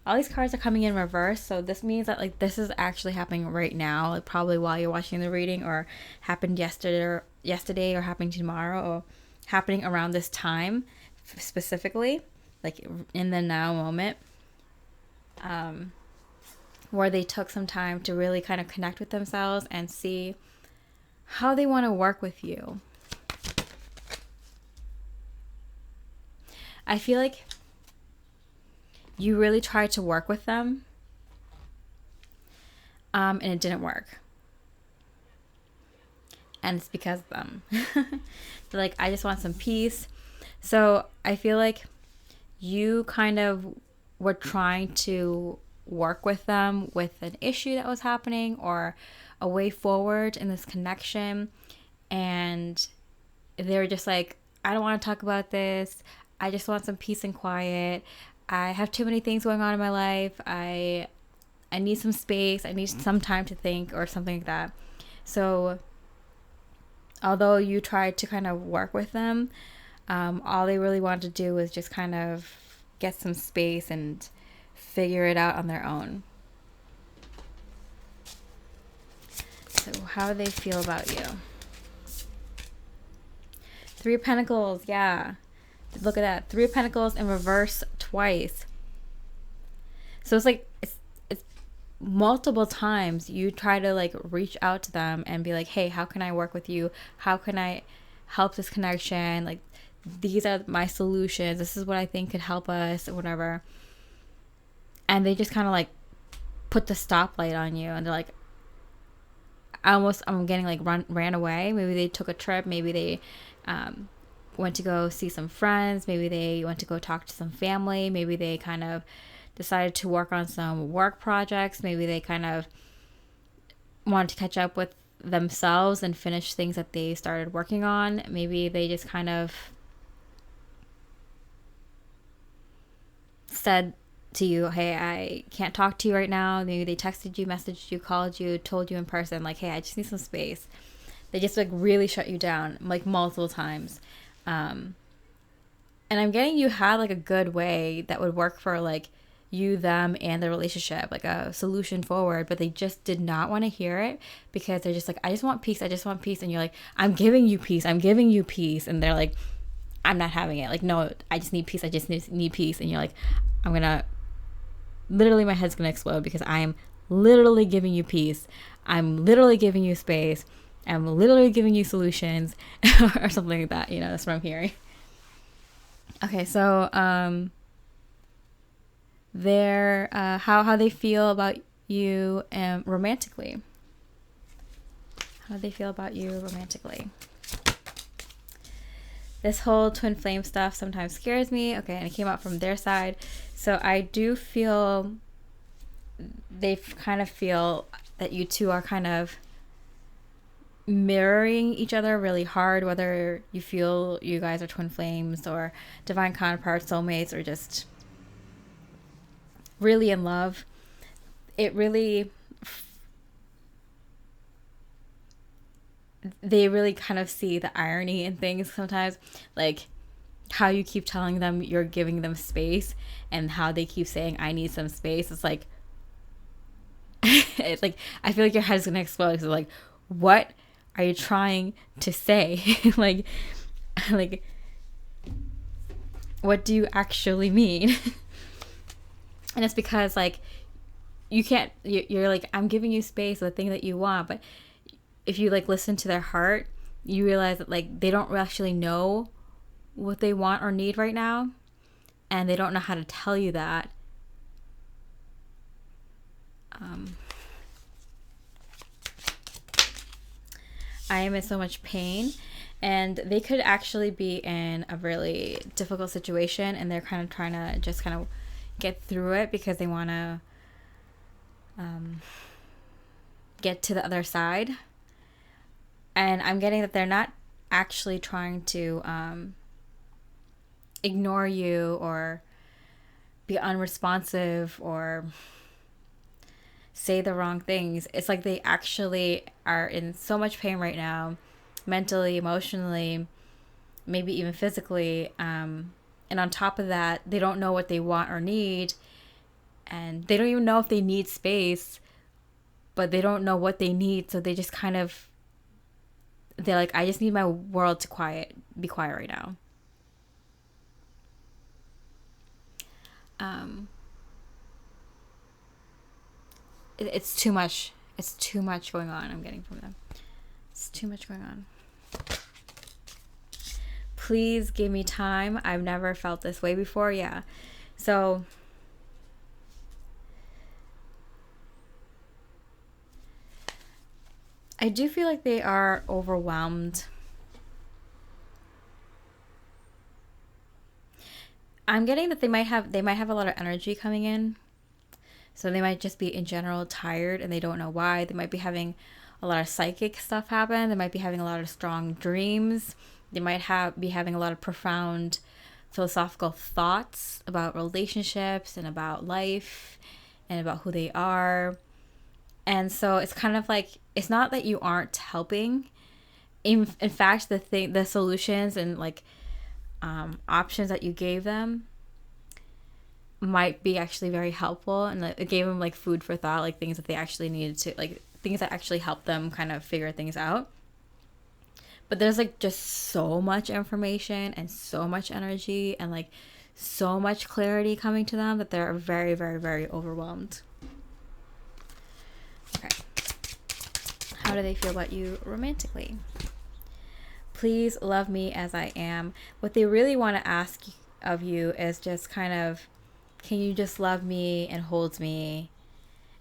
All these cards are coming in reverse, so this means that like this is actually happening right now, like probably while you're watching the reading, or happened yesterday or happening tomorrow, or happening around this time specifically, like in the now moment, where they took some time to really kind of connect with themselves and see how they want to work with you. I feel like you really tried to work with them, and it didn't work. and it's because of them. They're like, I just want some peace. So I feel like you kind of were trying to work with them with an issue that was happening or a way forward in this connection, and they were just like, I don't want to talk about this. I just want some peace and quiet. I have too many things going on in my life. I need some space. I need some time to think, or something like that. So although you tried to kind of work with them, all they really wanted to do was just kind of get some space and figure it out on their own. So how do they feel about you? Three of Pentacles, yeah. Look at that. Three of Pentacles in reverse twice. So it's like, it's multiple times you try to like reach out to them and be like, hey, how can I work with you? How can I help this connection? Like, these are my solutions. This is what I think could help us, or whatever. And they just kind of like put the stoplight on you, and they're like, I'm getting like ran away. Maybe they took a trip. Maybe they went to go see some friends. Maybe they went to go talk to some family. Maybe they kind of decided to work on some work projects. Maybe they kind of wanted to catch up with themselves and finish things that they started working on. Maybe they just kind of said to you, hey, I can't talk to you right now. Maybe they texted you, messaged you, called you, told you in person, like, hey, I just need some space. They just like really shut you down like multiple times. And I'm getting you had like a good way that would work for like you, them, and the relationship, like a solution forward, but they just did not want to hear it because they're just like, I just want peace. I just want peace. And you're like, I'm giving you peace. I'm giving you peace. And they're like, I'm not having it. Like, no, I just need peace. I just need peace. And you're like, literally my head's going to explode because I am literally giving you peace. I'm literally giving you space. I'm literally giving you solutions or something like that. You know, that's what I'm hearing. Okay, so how they feel about you romantically. How do they feel about you romantically? This whole twin flame stuff sometimes scares me. Okay, and it came out from their side. So I do feel they kind of feel that you two are kind of mirroring each other really hard, whether you feel you guys are twin flames or divine counterparts, soulmates, or just really in love. They really kind of see the irony in things sometimes, like how you keep telling them you're giving them space and how they keep saying, I need some space. It's like, it's like, I feel like your head's gonna explode because like, what are you trying to say? like, what do you actually mean? And it's because like, you're like, I'm giving you space, the thing that you want, but if you like listen to their heart, you realize that like they don't actually know what they want or need right now, and they don't know how to tell you that. I am in so much pain, and they could actually be in a really difficult situation, and they're kind of trying to just kind of get through it because they want to get to the other side. And I'm getting that they're not actually trying to ignore you or be unresponsive or say the wrong things. It's like they actually are in so much pain right now, mentally, emotionally, maybe even physically. And on top of that, they don't know what they want or need. And they don't even know if they need space, but they don't know what they need. So they just kind of, they're like, I just need my world to be quiet right now. It's too much. It's too much going on. I'm getting from them. It's too much going on. Please give me time. I've never felt this way before. Yeah. So I do feel like they are overwhelmed. I'm getting that they might have a lot of energy coming in. So they might just be in general tired and they don't know why. They might be having a lot of psychic stuff happen. They might be having a lot of strong dreams. They might be having a lot of profound philosophical thoughts about relationships and about life and about who they are. And so it's kind of like, it's not that you aren't helping. In fact, the solutions and like options that you gave them might be actually very helpful, and it gave them like food for thought, like things that they actually needed to, like things that actually helped them kind of figure things out. But there's like just so much information and so much energy and like so much clarity coming to them that they're very, very, very overwhelmed. Okay. How do they feel about you romantically? Please love me as I am. What they really want to ask of you is just kind of, can you just love me and hold me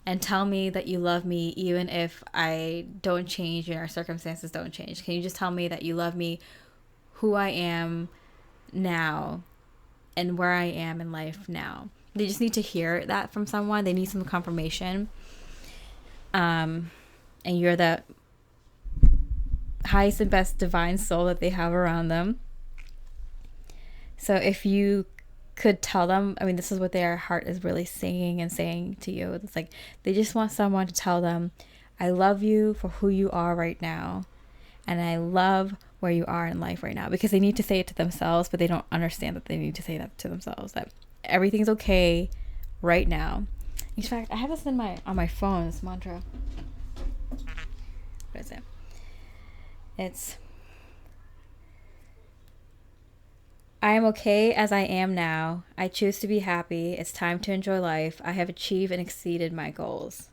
and tell me that you love me even if I don't change and our circumstances don't change? Can you just tell me that you love me, who I am now and where I am in life now? They just need to hear that from someone. They need some confirmation. And you're the highest and best divine soul that they have around them. So if you could tell them, I mean, this is what their heart is really singing and saying to you. It's like they just want someone to tell them, I love you for who you are right now, and I love where you are in life right now, because they need to say it to themselves, but they don't understand that they need to say that to themselves, that everything's okay right now. In fact, I have this on my phone, this mantra. What is it? It's, I am okay as I am now. I choose to be happy. It's time to enjoy life. I have achieved and exceeded my goals.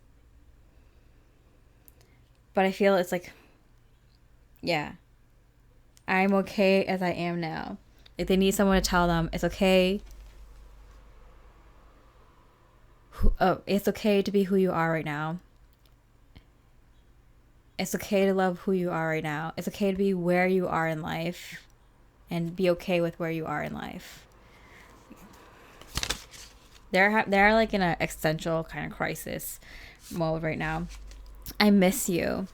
But I feel it's like, yeah, I'm okay as I am now. Like they need someone to tell them it's okay. It's okay to be who you are right now. It's okay to love who you are right now. It's okay to be where you are in life and be okay with where you are in life. They're like in an existential kind of crisis mode right now. I miss you.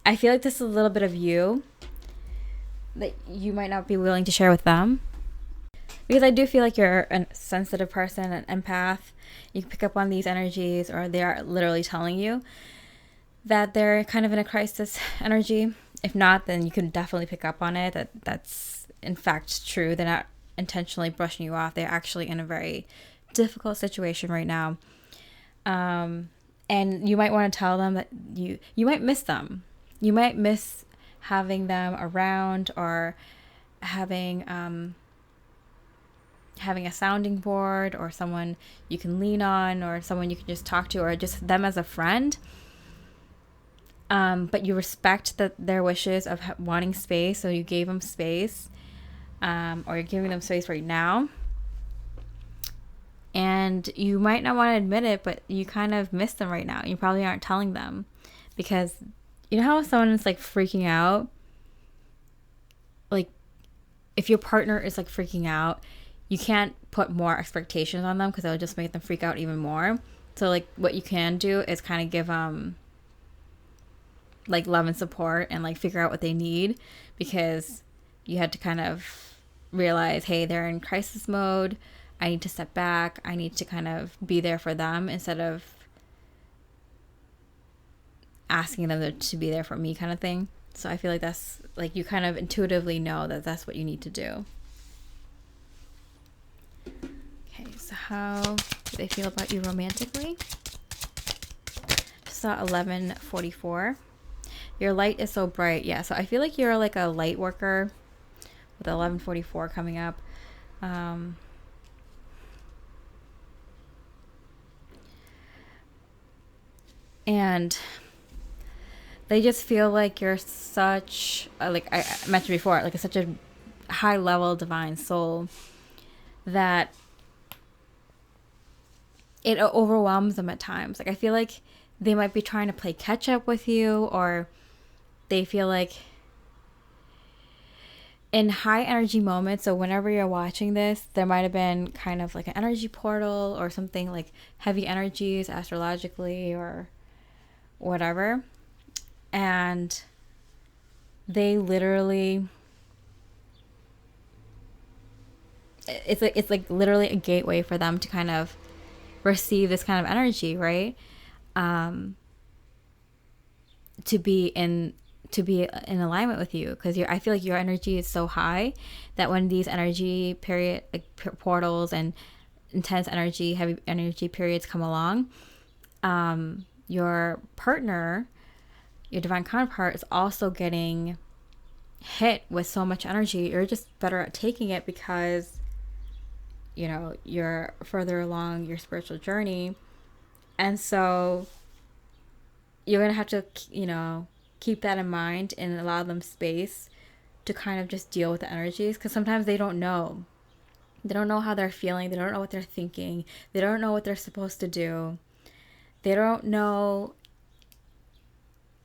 I feel like this is a little bit of you that you might not be willing to share with them. Because I do feel like you're a sensitive person, an empath. You can pick up on these energies, or they are literally telling you that they're kind of in a crisis energy. If not, then you can definitely pick up on it. That's in fact true. They're not intentionally brushing you off. They're actually in a very difficult situation right now. And you might want to tell them that you might miss them. You might miss having them around, or having a sounding board, or someone you can lean on, or someone you can just talk to, or just them as a friend. But you respect their wishes of wanting space, so you gave them space, or you're giving them space right now. And you might not want to admit it, but you kind of miss them right now. You probably aren't telling them, because you know how someone is like freaking out? Like if your partner is like freaking out, you can't put more expectations on them, because it'll just make them freak out even more. So like what you can do is kind of give like love and support, and like figure out what they need, because you had to kind of realize, hey, they're in crisis mode. I need to step back. I need to kind of be there for them instead of asking them to be there for me, kind of thing. So I feel like that's like, you kind of intuitively know that that's what you need to do. Okay, so how do they feel about you romantically? Just saw 1144. Your light is so bright. Yeah, so I feel like you're like a light worker with 1144 coming up. And they just feel like you're such, like I mentioned before, like such a high level divine soul, that it overwhelms them at times. Like I feel like they might be trying to play catch up with you, or they feel like in high energy moments, so whenever you're watching this, there might have been kind of like an energy portal or something, like heavy energies astrologically or whatever, and they literally, it's like literally a gateway for them to kind of receive this kind of energy, right? To be in alignment with you, because I feel like your energy is so high that when these energy period, like portals and intense energy, heavy energy periods come along, your partner, your divine counterpart, is also getting hit with so much energy. You're just better at taking it because you're further along your spiritual journey, and so you're gonna have to keep that in mind and allow them space to kind of just deal with the energies, because sometimes they don't know how they're feeling, they don't know what they're thinking, they don't know what they're supposed to do, they don't know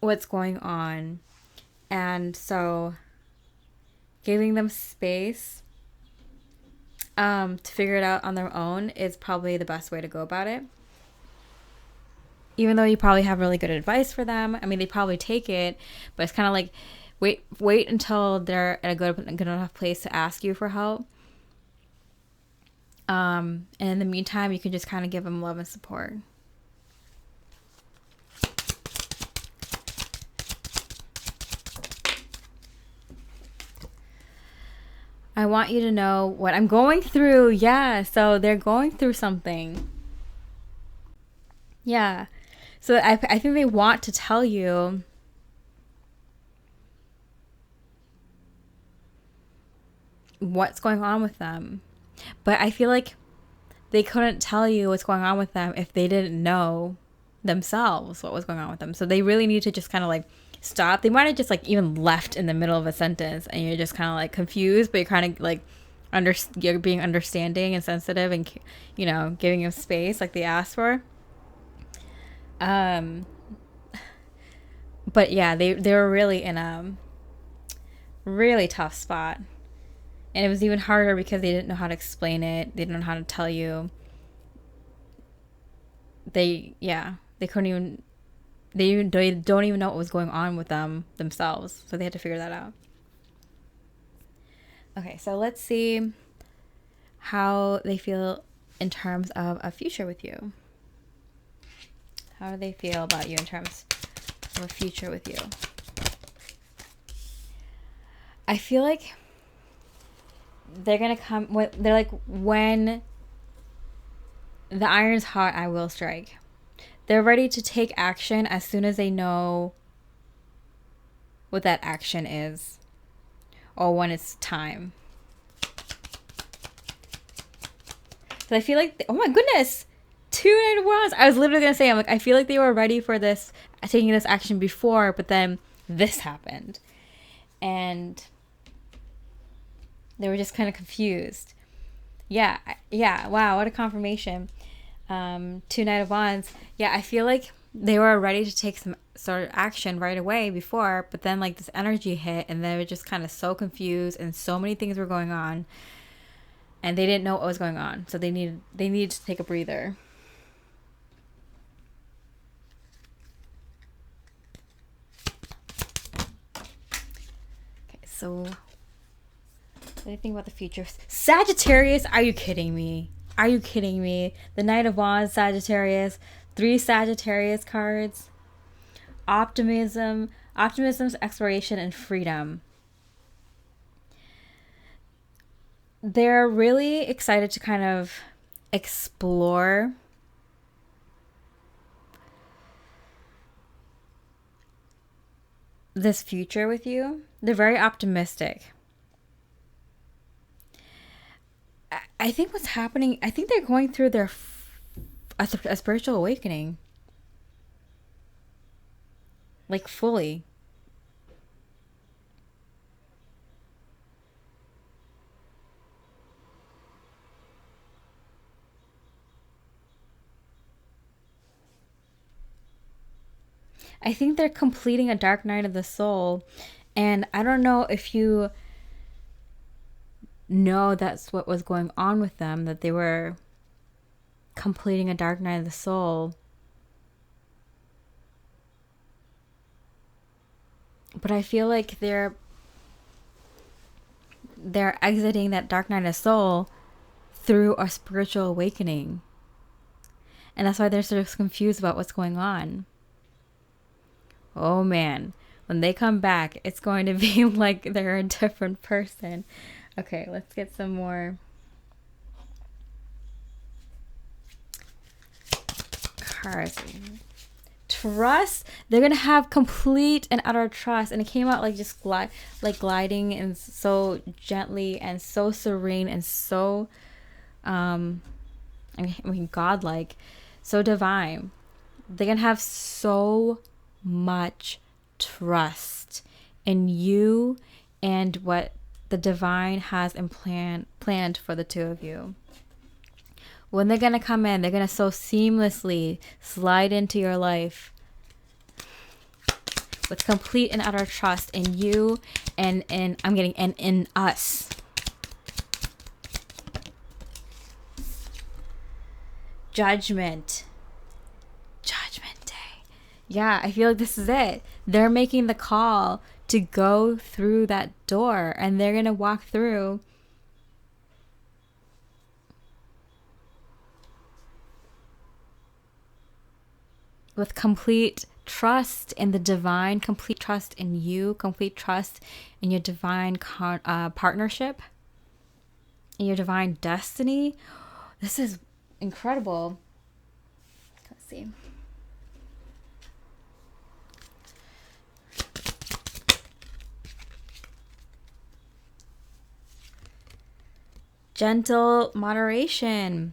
what's going on. And so giving them space to figure it out on their own is probably the best way to go about it. Even though you probably have really good advice for them, I mean, they probably take it, but it's kind of like wait until they're at a good enough place to ask you for help. And in the meantime, you can just kind of give them love and support. I want you to know what I'm going through. Yeah, so they're going through something. Yeah. So I think they want to tell you what's going on with them. But I feel like they couldn't tell you what's going on with them if they didn't know themselves what was going on with them. So they really need to just kind of like stop. They might have just like even left in the middle of a sentence and you're just kind of like confused, but you're kind of like you're being understanding and sensitive and giving them space like they asked for. But yeah, they were really in a really tough spot. And it was even harder because they didn't know how to explain it. They didn't know how to tell you. They couldn't even, they don't even know what was going on with them themselves. So they had to figure that out. Okay, so let's see how they feel in terms of a future with you. How do they feel about you in terms of a future with you? I feel like they're going to come, they're like, when the iron's hot, I will strike. They're ready to take action as soon as they know what that action is or when it's time. So I feel like, oh my goodness, 2 Knight of Wands. I was literally going to say, I'm like, I feel like they were ready for this, taking this action before, but then this happened. And they were just kind of confused. Yeah, wow, what a confirmation. 2 Knight of Wands. Yeah, I feel like they were ready to take some sort of action right away before, but then like this energy hit and they were just kind of so confused and so many things were going on and they didn't know what was going on. So they needed to take a breather. Okay, so what do you think about the future? Sagittarius, are you kidding me? Are you kidding me? The Knight of Wands, Sagittarius, 3 Sagittarius cards. Optimism's exploration and freedom. They're really excited to kind of explore this future with you. They're very optimistic. I think what's happening, I think they're going through a spiritual awakening. Like fully. I think they're completing a dark night of the soul. And I don't know if you know that's what was going on with them, that they were completing a dark night of the soul. But I feel like they're exiting that dark night of the soul through a spiritual awakening. And that's why they're sort of confused about what's going on. Oh man, when they come back, it's going to be like they're a different person. Okay, let's get some more cards. Trust. They're gonna have complete and utter trust, and it came out like just gliding and so gently and so serene and so I mean godlike, so divine. They're gonna have so much trust in you and what the divine has planned for the two of you. When they're going to come in, they're going to so seamlessly slide into your life with complete and utter trust in you and in us. Judgment Day. Yeah, I feel like this is it. They're making the call to go through that door, and they're going to walk through with complete trust in the divine, complete trust in you, complete trust in your divine partnership, in your divine destiny. This is incredible. Let's see. Gentle moderation.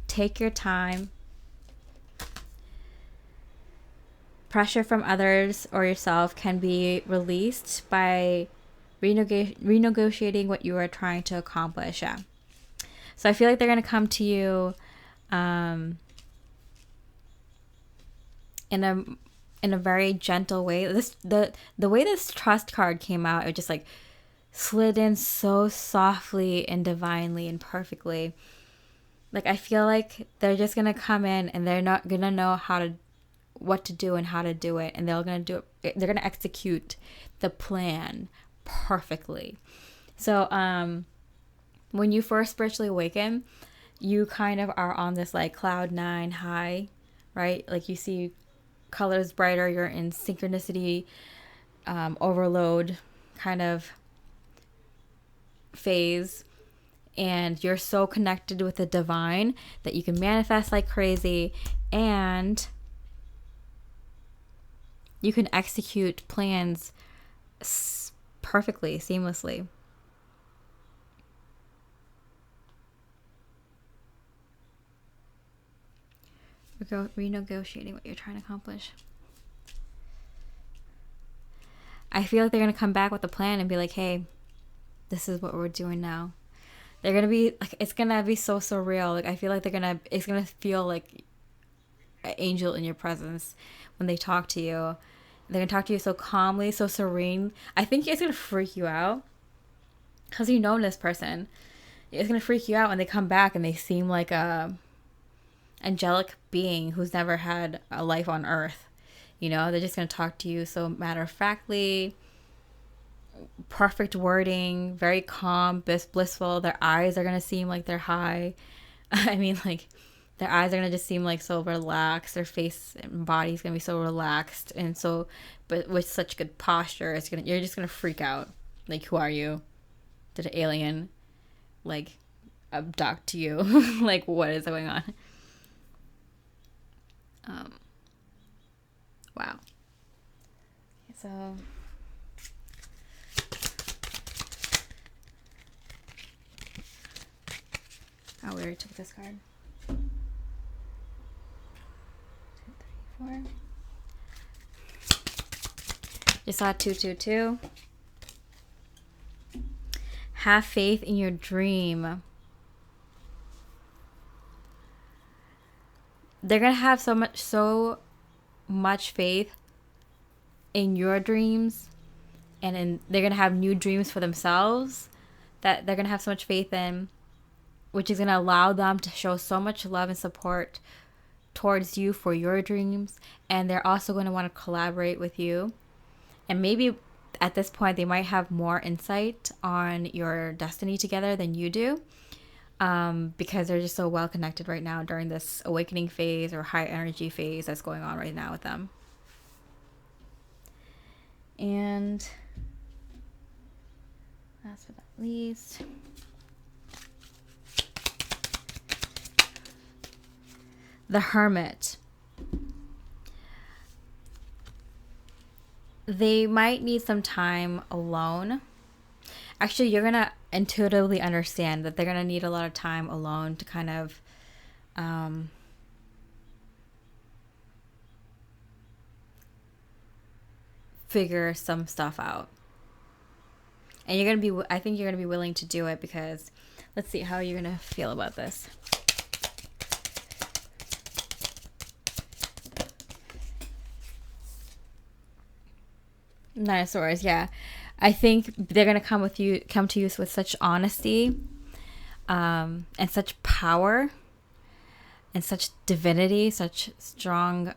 Take your time. Pressure from others or yourself can be released by renegotiating what you are trying to accomplish. Yeah. So I feel like they're going to come to you in a very gentle way. The way this trust card came out, it just like slid in so softly and divinely and perfectly. Like I feel like they're just going to come in and they're not going to know what to do and how to do it, and they're going to execute the plan perfectly. So when you first spiritually awaken, you kind of are on this like cloud 9 high, right? Like you see colors brighter, you're in synchronicity overload kind of phase, and you're so connected with the divine that you can manifest like crazy, and you can execute plans perfectly, seamlessly. Renegotiating what you're trying to accomplish. I feel like they're going to come back with a plan and be like, hey, this is what we're doing now. They're going to be like, it's going to be so surreal. Like, I feel like it's going to feel like an angel in your presence when they talk to you. They're going to talk to you so calmly, so serene. I think it's going to freak you out because you know this person. It's going to freak you out when they come back and they seem like a angelic being who's never had a life on earth. You know, they're just going to talk to you so matter-of-factly, perfect wording, very calm, blissful. Their eyes are going to seem like they're high. I mean, like, their eyes are going to just seem like so relaxed. Their face and body is going to be so relaxed. And so, but with such good posture, you're just going to freak out. Like, who are you? Did an alien, like, abduct you? Like, what is going on? Wow. So, oh, we already took this card. 2, 3, 4. You saw 222. Have faith in your dream. They're gonna have so much faith in your dreams, and they're going to have new dreams for themselves that they're going to have so much faith in, which is going to allow them to show so much love and support towards you for your dreams. And they're also going to want to collaborate with you. And maybe at this point, they might have more insight on your destiny together than you do, because they're just so well connected right now during this awakening phase or high energy phase that's going on right now with them. And last but not least, the Hermit. They might need some time alone. Actually, you're going to intuitively understand that they're going to need a lot of time alone to kind of figure some stuff out. And you're going to be, I think you're going to be willing to do it, because let's see how you're going to feel about this. Nine of Swords, yeah. I think they're gonna come to you with such honesty, and such power, and such divinity, such strong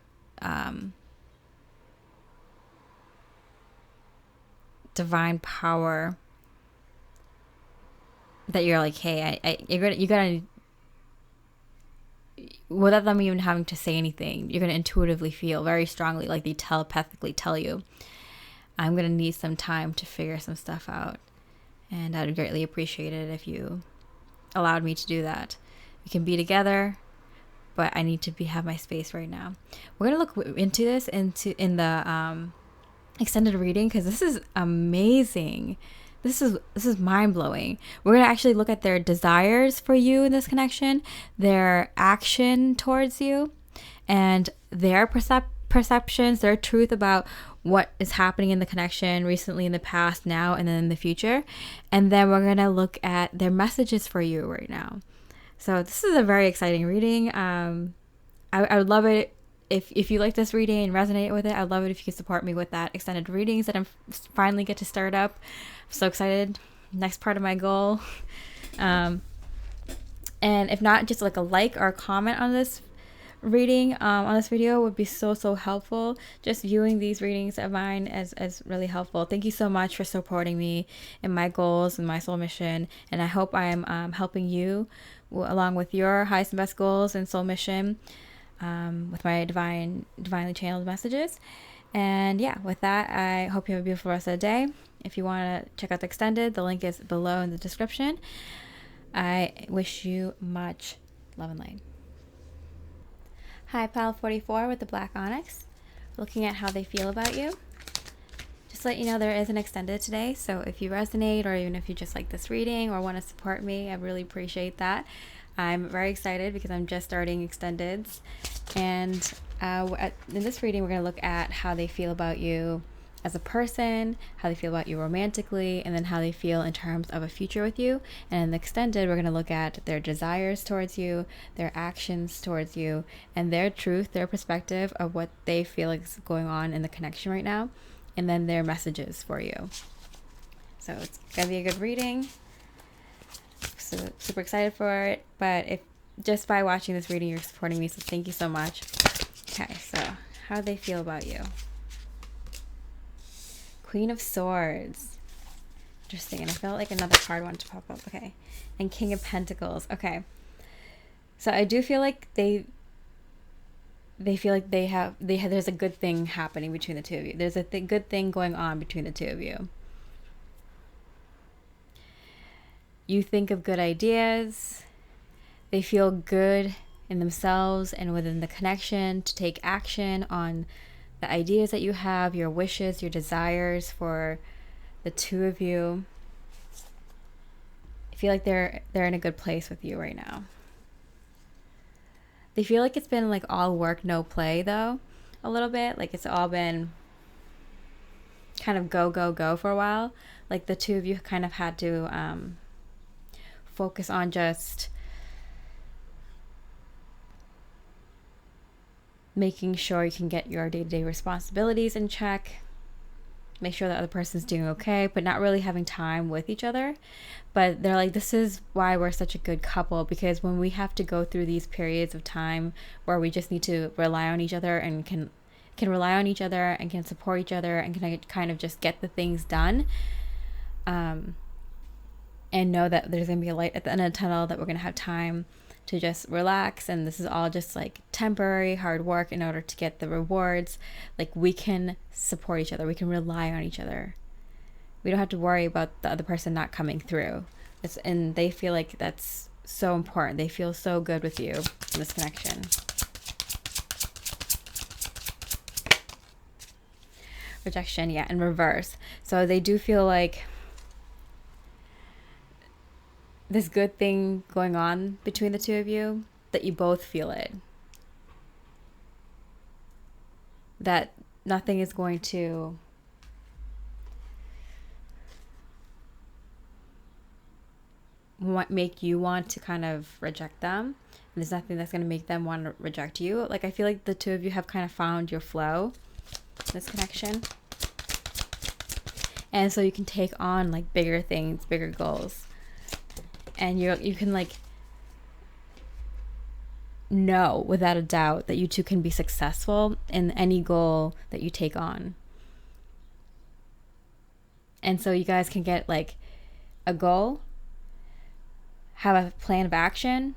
divine power, that you're like, hey, you're gonna without them even having to say anything, you're gonna intuitively feel very strongly, like they telepathically tell you, I'm going to need some time to figure some stuff out. And I'd greatly appreciate it if you allowed me to do that. We can be together, but I need to have my space right now. We're going to look into this in the extended reading, because this is amazing. This is mind-blowing. We're going to actually look at their desires for you in this connection, their action towards you, and their perceptions, their truth about what is happening in the connection recently, in the past, now, and then in the future. And then we're going to look at their messages for you right now. So this is a very exciting reading. I would love it if you like this reading and resonate with it. I'd love it if you could support me with that extended readings that I'm finally get to start up. I'm so excited. Next part of my goal. And if not, just like a like or a comment on this reading, on this video would be so helpful. Just viewing these readings of mine as really helpful. Thank you so much for supporting me in my goals and my soul mission, and I hope I'm helping you along with your highest and best goals and soul mission, with my divinely channeled messages. And yeah, with that, I hope you have a beautiful rest of the day. If you want to check out the extended, the link is below in the description. I wish you much love and light. Hi, Pal 44 with the Black Onyx, looking at how they feel about you. Just to let you know, there is an extended today, so if you resonate, or even if you just like this reading or want to support me, I really appreciate that. I'm very excited because I'm just starting extendeds, and in this reading, we're going to look at how they feel about you as a person, how they feel about you romantically, and then how they feel in terms of a future with you. And in the extended, we're going to look at their desires towards you, their actions towards you, and their truth, their perspective of what they feel is going on in the connection right now, and then their messages for you. So it's going to be a good reading. So super excited for it. But if just by watching this reading, you're supporting me, so thank you so much. Okay, so how do they feel about you? Queen of Swords. Interesting. And I felt like another card wanted to pop up. Okay. And King of Pentacles. Okay. So I do feel like they feel like there's a good thing happening between the two of you. There's a good thing going on between the two of you. You think of good ideas. They feel good in themselves and within the connection to take action on the ideas that you have, your wishes, your desires for the two of you. I feel like they're in a good place with you right now. They feel like it's been like all work, no play though, a little bit. Like it's all been kind of go for a while. Like the two of you kind of had to focus on just making sure you can get your day-to-day responsibilities in check, make sure the other person's doing okay, but not really having time with each other. But they're like, this is why we're such a good couple, because when we have to go through these periods of time where we just need to rely on each other and can rely on each other and can support each other and can kind of just get the things done, and know that there's going to be a light at the end of the tunnel, that we're going to have time to just relax, and this is all just like temporary hard work in order to get the rewards. Like, we can support each other, we can rely on each other, we don't have to worry about the other person not coming through. And they feel like that's so important. They feel so good with you in this connection. Rejection, yeah, in reverse. So they do feel like this good thing going on between the two of you, that you both feel it. That nothing is going to make you want to kind of reject them. And there's nothing that's going to make them want to reject you. Like, I feel like the two of you have kind of found your flow in this connection. And so you can take on like bigger things, bigger goals. And you can like know without a doubt that you two can be successful in any goal that you take on. And so you guys can get like a goal, have a plan of action,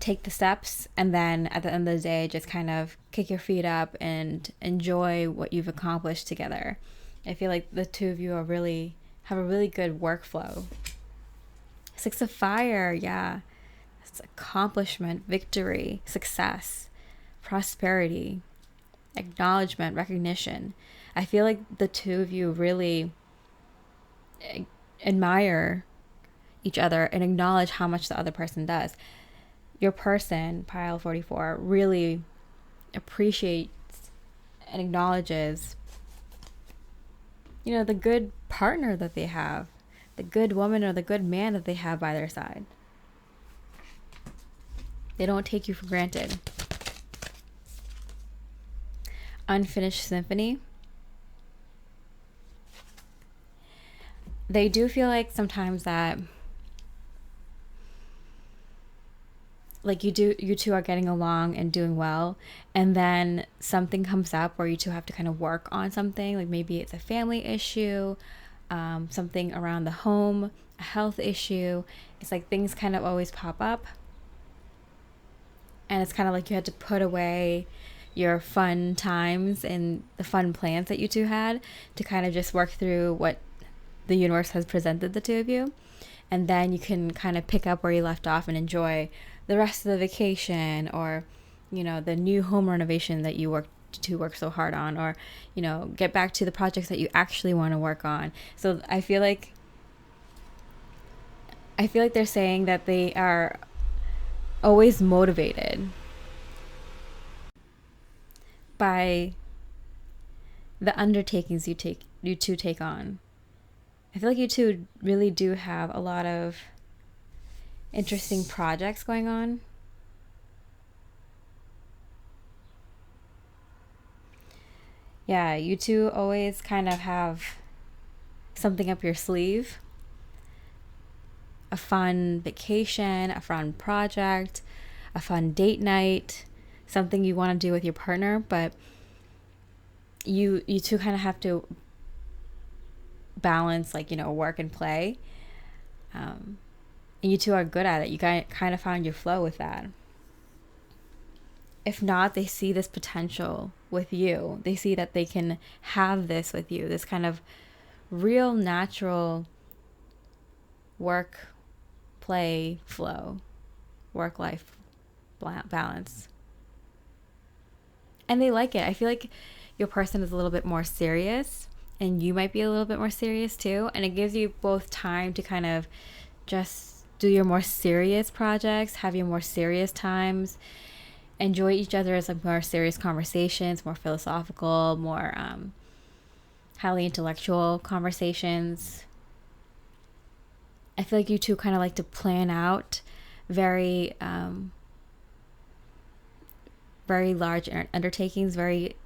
take the steps, and then at the end of the day, just kind of kick your feet up and enjoy what you've accomplished together. I feel like the two of you have a really good workflow. Six of Fire, yeah. It's accomplishment, victory, success, prosperity, acknowledgement, recognition. I feel like the two of you really admire each other and acknowledge how much the other person does. Your person, pile 44, really appreciates and acknowledges, the good partner that they have, the good woman or the good man that they have by their side. They don't take you for granted. Unfinished symphony. They do feel like sometimes that like you two are getting along and doing well, and then something comes up where you two have to kind of work on something. Like maybe it's a family issue, something around the home, a health issue. It's like things kind of always pop up, and it's kind of like you had to put away your fun times and the fun plans that you two had to kind of just work through what the universe has presented the two of you. And then you can kind of pick up where you left off and enjoy the rest of the vacation, or the new home renovation that you work so hard on, or get back to the projects that you actually want to work on. So I feel like they're saying that they are always motivated by the undertakings you two take on. I feel like you two really do have a lot of interesting projects going on. Yeah, you two always kind of have something up your sleeve. A fun vacation, a fun project, a fun date night, something you want to do with your partner, but you two kind of have to balance work and play. And you two are good at it. You kind of found your flow with that. If not, they see this potential with you. They see that they can have this with you, this kind of real natural work, play, flow, work-life balance. And they like it. I feel like your person is a little bit more serious, and you might be a little bit more serious too. And it gives you both time to kind of just do your more serious projects, have your more serious times, enjoy each other as more serious conversations, more philosophical, more highly intellectual conversations. I feel like you two kind of like to plan out very large undertakings, very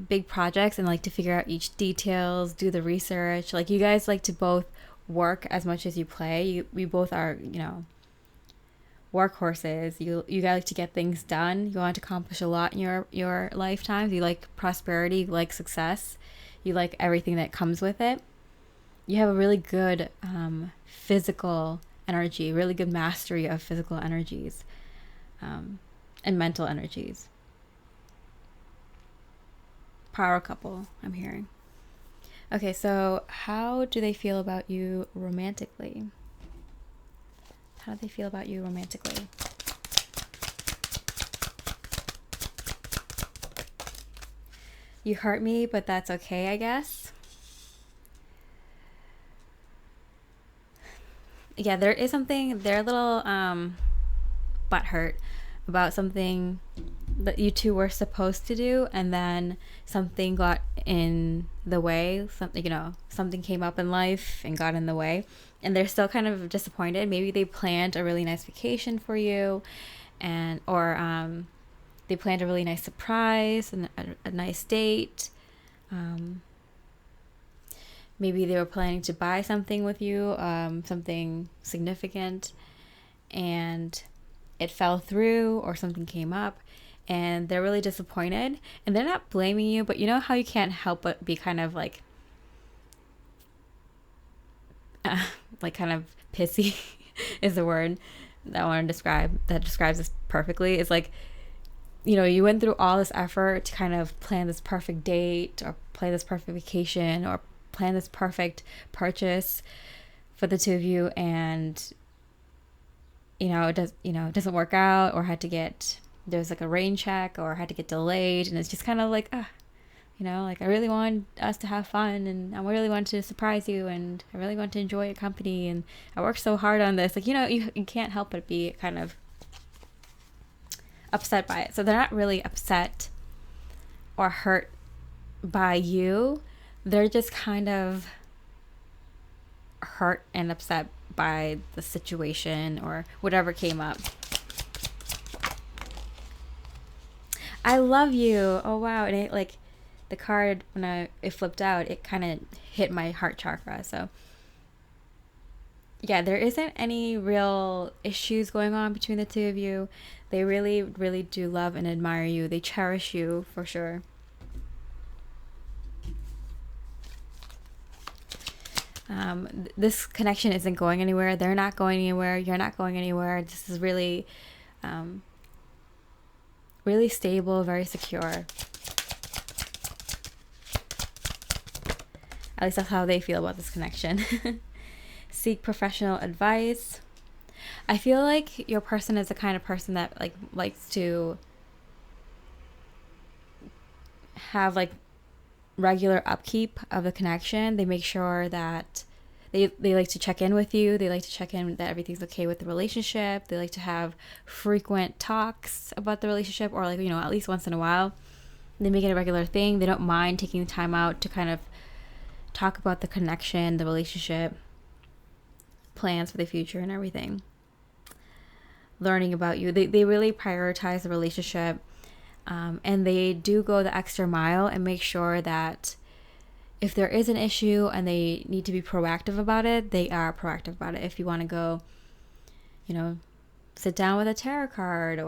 big projects and like to figure out each details, do the research. Like you guys like to both work as much as you play. We both are, workhorses. You guys like to get things done. You want to accomplish a lot in your lifetimes. You like prosperity, you like success, you like everything that comes with it. You have a really good physical energy, really good mastery of physical energies, and mental energies. Power couple, I'm hearing. Okay, so how do they feel about you romantically? How do they feel about you romantically? You hurt me, but that's okay, I guess. Yeah, there is something, they're a little butthurt about something that you two were supposed to do, and then something got in the way. Something came up in life and got in the way, and they're still kind of disappointed. Maybe they planned a really nice vacation for you, or they planned a really nice surprise and a nice date. Maybe they were planning to buy something with you, something significant, and it fell through, or something came up, and they're really disappointed. And they're not blaming you, but you know how you can't help but be kind of like kind of pissy is the word that I want to describe, that describes this perfectly. It's like, you went through all this effort to kind of plan this perfect date, or plan this perfect vacation, or plan this perfect purchase for the two of you, and it doesn't work out, or there's like a rain check, or had to get delayed, and it's just kind of like, like I really want us to have fun, and I really want to surprise you, and I really want to enjoy your company, and I worked so hard on this. Like, you can't help but be kind of upset by it. So they're not really upset or hurt by you. They're just kind of hurt and upset by the situation or whatever came up. I love you. Oh wow. And it, like, the card, when it flipped out, it kind of hit my heart chakra. So yeah, there isn't any real issues going on between the two of you. They really, really do love and admire you. They cherish you for sure. This connection isn't going anywhere. They're not going anywhere. You're not going anywhere. This is really, really stable, very secure. At least that's how they feel about this connection. Seek professional advice. I feel like your person is the kind of person that likes to have regular upkeep of the connection. They make sure that they like to check in with you. They like to check in that everything's okay with the relationship. They like to have frequent talks about the relationship, or at least once in a while. They make it a regular thing. They don't mind taking the time out to kind of talk about the connection, the relationship, plans for the future and everything. Learning about you. They really prioritize the relationship. And they do go the extra mile and make sure that if there is an issue and they need to be proactive about it, they are proactive about it. If you want to go, sit down with a tarot card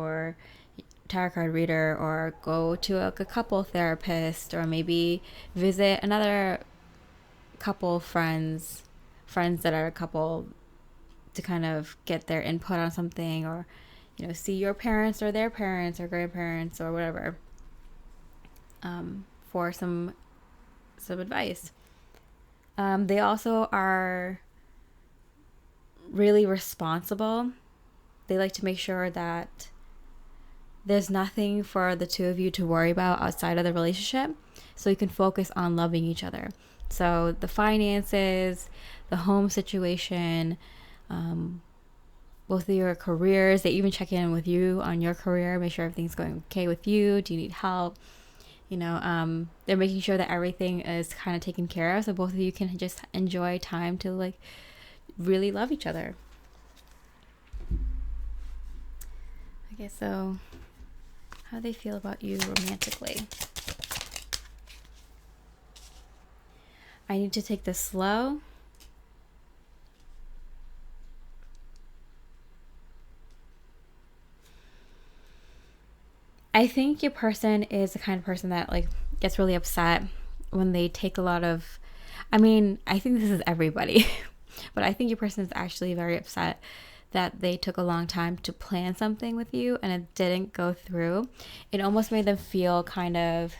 reader, or go to a couple therapist, or maybe visit another couple friends that are a couple, to kind of get their input on something, or see your parents or their parents or grandparents or whatever, for some advice. They also are really responsible. They like to make sure that there's nothing for the two of you to worry about outside of the relationship, so you can focus on loving each other. So the finances, the home situation, both of your careers. They even check in with you on your career, make sure everything's going okay with you. Do you need help? They're making sure that everything is kind of taken care of, so both of you can just enjoy time to really love each other. Okay, so how do they feel about you romantically? I need to take this slow. I think your person is the kind of person that like gets really upset when they take a lot of, I mean, I think this is everybody, but I think your person is actually very upset that they took a long time to plan something with you and it didn't go through. It almost made them feel kind of,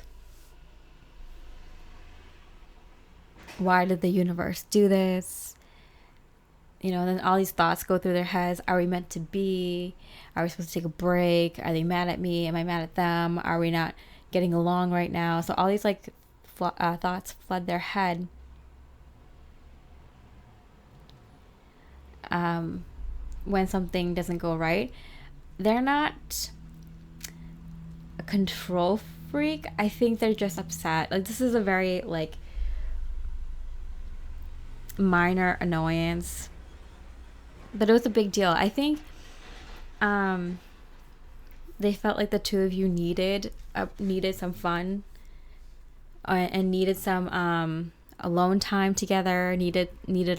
why did the universe do this? You know, and then all these thoughts go through their heads. Are we meant to be? Are we supposed to take a break? Are they mad at me? Am I mad at them? Are we not getting along right now? So all these like thoughts flood their head. When something doesn't go right, they're not a control freak. I think they're just upset. Like, this is a very like minor annoyance, but it was a big deal. I think they felt like the two of you needed some fun, and needed some alone time together, needed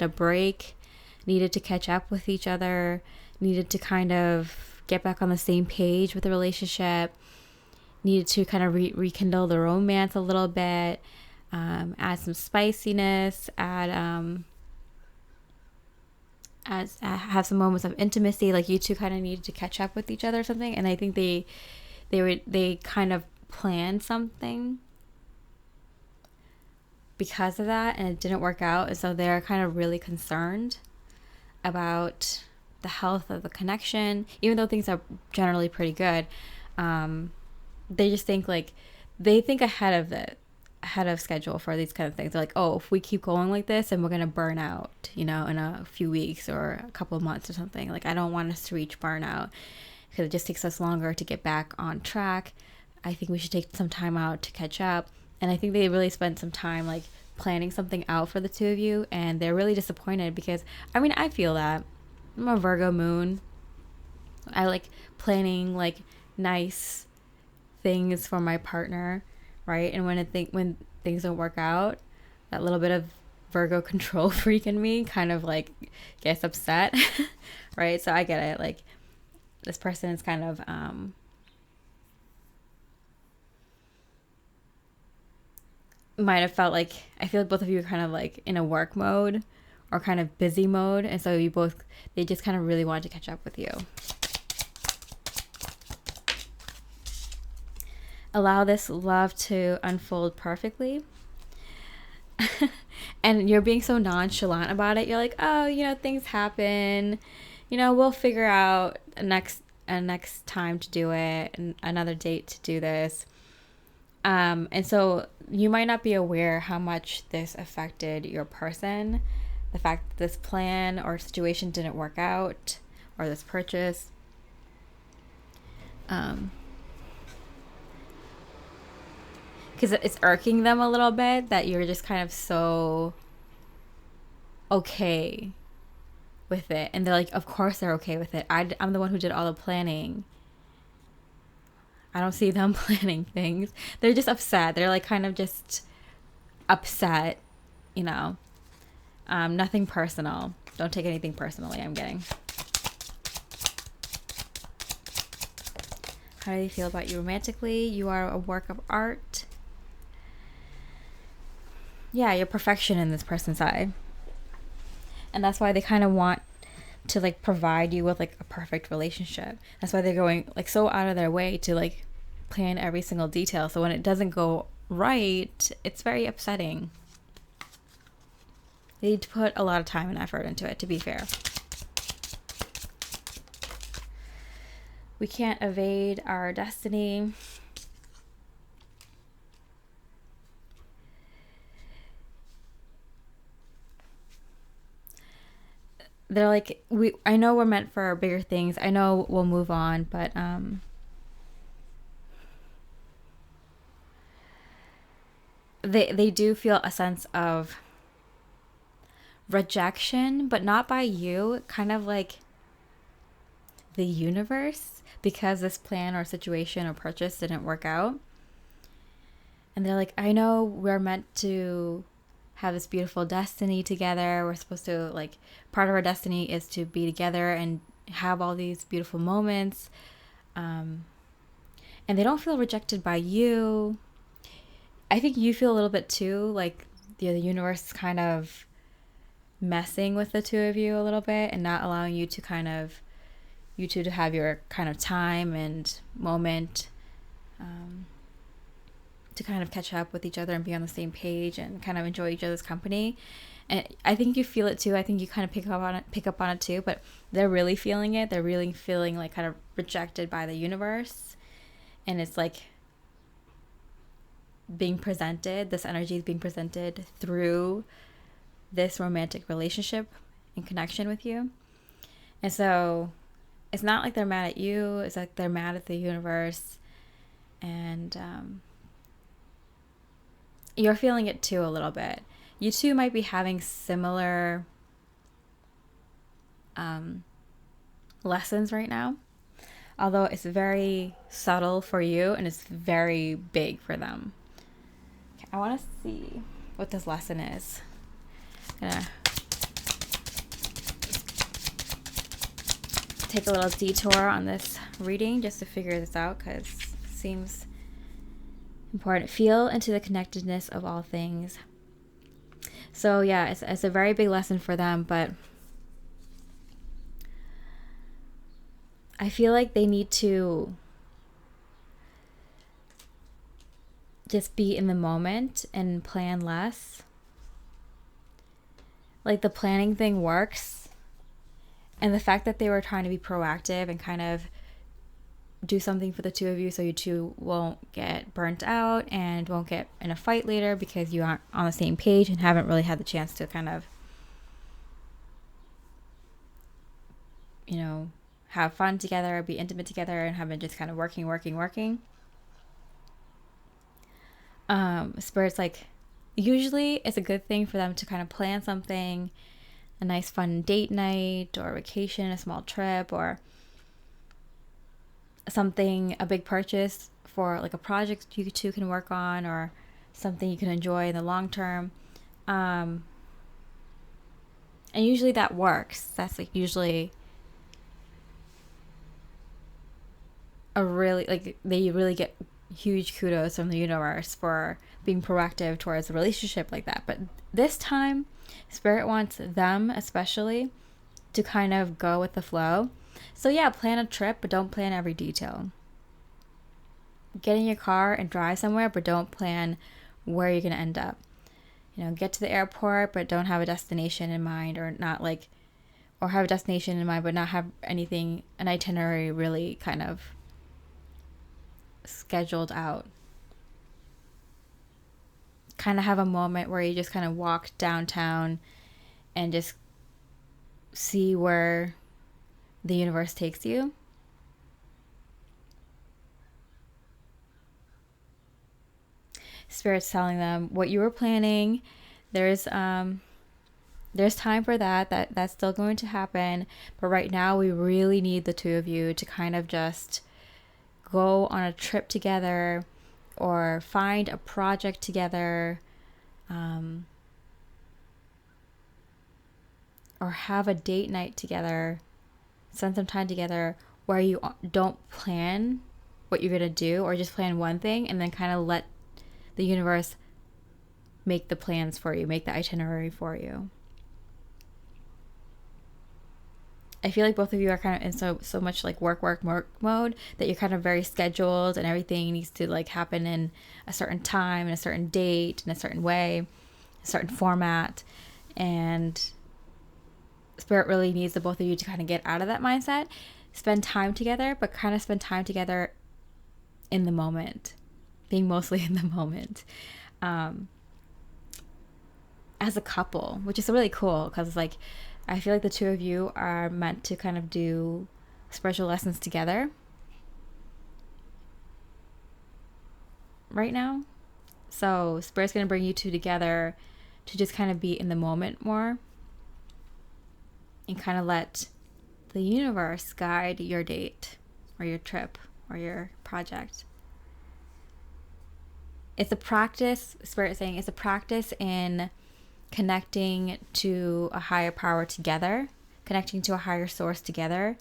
a break, needed to catch up with each other, needed to kind of get back on the same page with the relationship, needed to kind of rekindle the romance a little bit, add some spiciness, have some moments of intimacy. Like, you two kind of needed to catch up with each other or something. And I think they kind of planned something because of that, and it didn't work out. And so they're kind of really concerned about the health of the connection, even though things are generally pretty good. They just think like, they think ahead of schedule for these kind of things. They're like, oh, if we keep going like this, then we're gonna burn out, you know, in a few weeks or a couple of months or something. Like, I don't want us to reach burnout because it just takes us longer to get back on track. I think we should take some time out to catch up. And I think they really spent some time like planning something out for the two of you, and they're really disappointed because, I mean, I feel that. I'm a Virgo moon. I like planning like nice things for my partner, right? And when things don't work out, that little bit of Virgo control freak in me kind of like gets upset, right? So I get it. Like, this person is kind of might have felt like, I feel like both of you are kind of like in a work mode or kind of busy mode, and so they just kind of really wanted to catch up with you. Allow this love to unfold perfectly. And you're being so nonchalant about it. You're like, oh, you know, things happen, you know, we'll figure out a next time to do it, and another date to do this. And so you might not be aware how much this affected your person, the fact that this plan or situation didn't work out, or this purchase. Because it's irking them a little bit that you're just kind of so okay with it. And they're like, of course they're okay with it. I'm the one who did all the planning. I don't see them planning things. They're just upset. They're like kind of just upset, you know. Nothing personal. Don't take anything personally, I'm getting. How do they feel about you romantically? You are a work of art. Yeah, you're perfection in this person's eye. And that's why they kind of want to like provide you with like a perfect relationship. That's why they're going like so out of their way to like plan every single detail. So when it doesn't go right, it's very upsetting. They need to put a lot of time and effort into it, to be fair. We can't evade our destiny. They're like, I know we're meant for bigger things. I know we'll move on, but they do feel a sense of rejection, but not by you, kind of like the universe, because this plan or situation or purchase didn't work out. And they're like, I know we're meant to have this beautiful destiny together. We're supposed to, like, part of our destiny is to be together and have all these beautiful moments. And they don't feel rejected by you. I think you feel a little bit too, like the universe is kind of messing with the two of you a little bit and not allowing you to kind of, you two to have your kind of time and moment to kind of catch up with each other and be on the same page and kind of enjoy each other's company. And I think you feel it too. I think you kind of pick up on it too, but they're really feeling it. They're really feeling like kind of rejected by the universe. And it's like being presented, this energy is being presented through this romantic relationship and connection with you. And so it's not like they're mad at you. It's like they're mad at the universe. And you're feeling it too a little bit. You two might be having similar lessons right now, although it's very subtle for you and it's very big for them. Okay, I want to see what this lesson is. I'm gonna take a little detour on this reading just to figure this out, because it seems important. Feel into the connectedness of all things. So yeah, it's a very big lesson for them, but I feel like they need to just be in the moment and plan less. Like, the planning thing works, and the fact that they were trying to be proactive and kind of do something for the two of you so you two won't get burnt out and won't get in a fight later because you aren't on the same page and haven't really had the chance to kind of, you know, have fun together, be intimate together, and have been just kind of working. Spirit's like, usually it's a good thing for them to kind of plan something, a nice fun date night or vacation, a small trip, or something, a big purchase for like a project you two can work on, or something you can enjoy in the long term. And usually that works. That's like usually a really, like, they really get huge kudos from the universe for being proactive towards a relationship like that. But this time, Spirit wants them especially to kind of go with the flow. So yeah, plan a trip, but don't plan every detail. Get in your car and drive somewhere, but don't plan where you're going to end up. You know, get to the airport, but don't have a destination in mind, or not like, or have a destination in mind, but not have anything, an itinerary really kind of scheduled out. Kind of have a moment where you just kind of walk downtown and just see where the universe takes you. Spirit's telling them what you were planning, there's time for that's still going to happen, but right now we really need the two of you to kind of just go on a trip together or find a project together, or have a date night together, spend some time together where you don't plan what you're going to do, or just plan one thing and then kind of let the universe make the plans for you, make the itinerary for you. I feel like both of you are kind of in so much like work mode that you're kind of very scheduled, and everything needs to like happen in a certain time and a certain date in a certain way, a certain format. And Spirit really needs the both of you to kind of get out of that mindset, spend time together, but kind of spend time together in the moment, being mostly in the moment, as a couple, which is really cool, because like I feel like the two of you are meant to kind of do spiritual lessons together right now. So Spirit's going to bring you two together to just kind of be in the moment more and kind of let the universe guide your date or your trip or your project. It's a practice, Spirit is saying, it's a practice in connecting to a higher power together, connecting to a higher source together,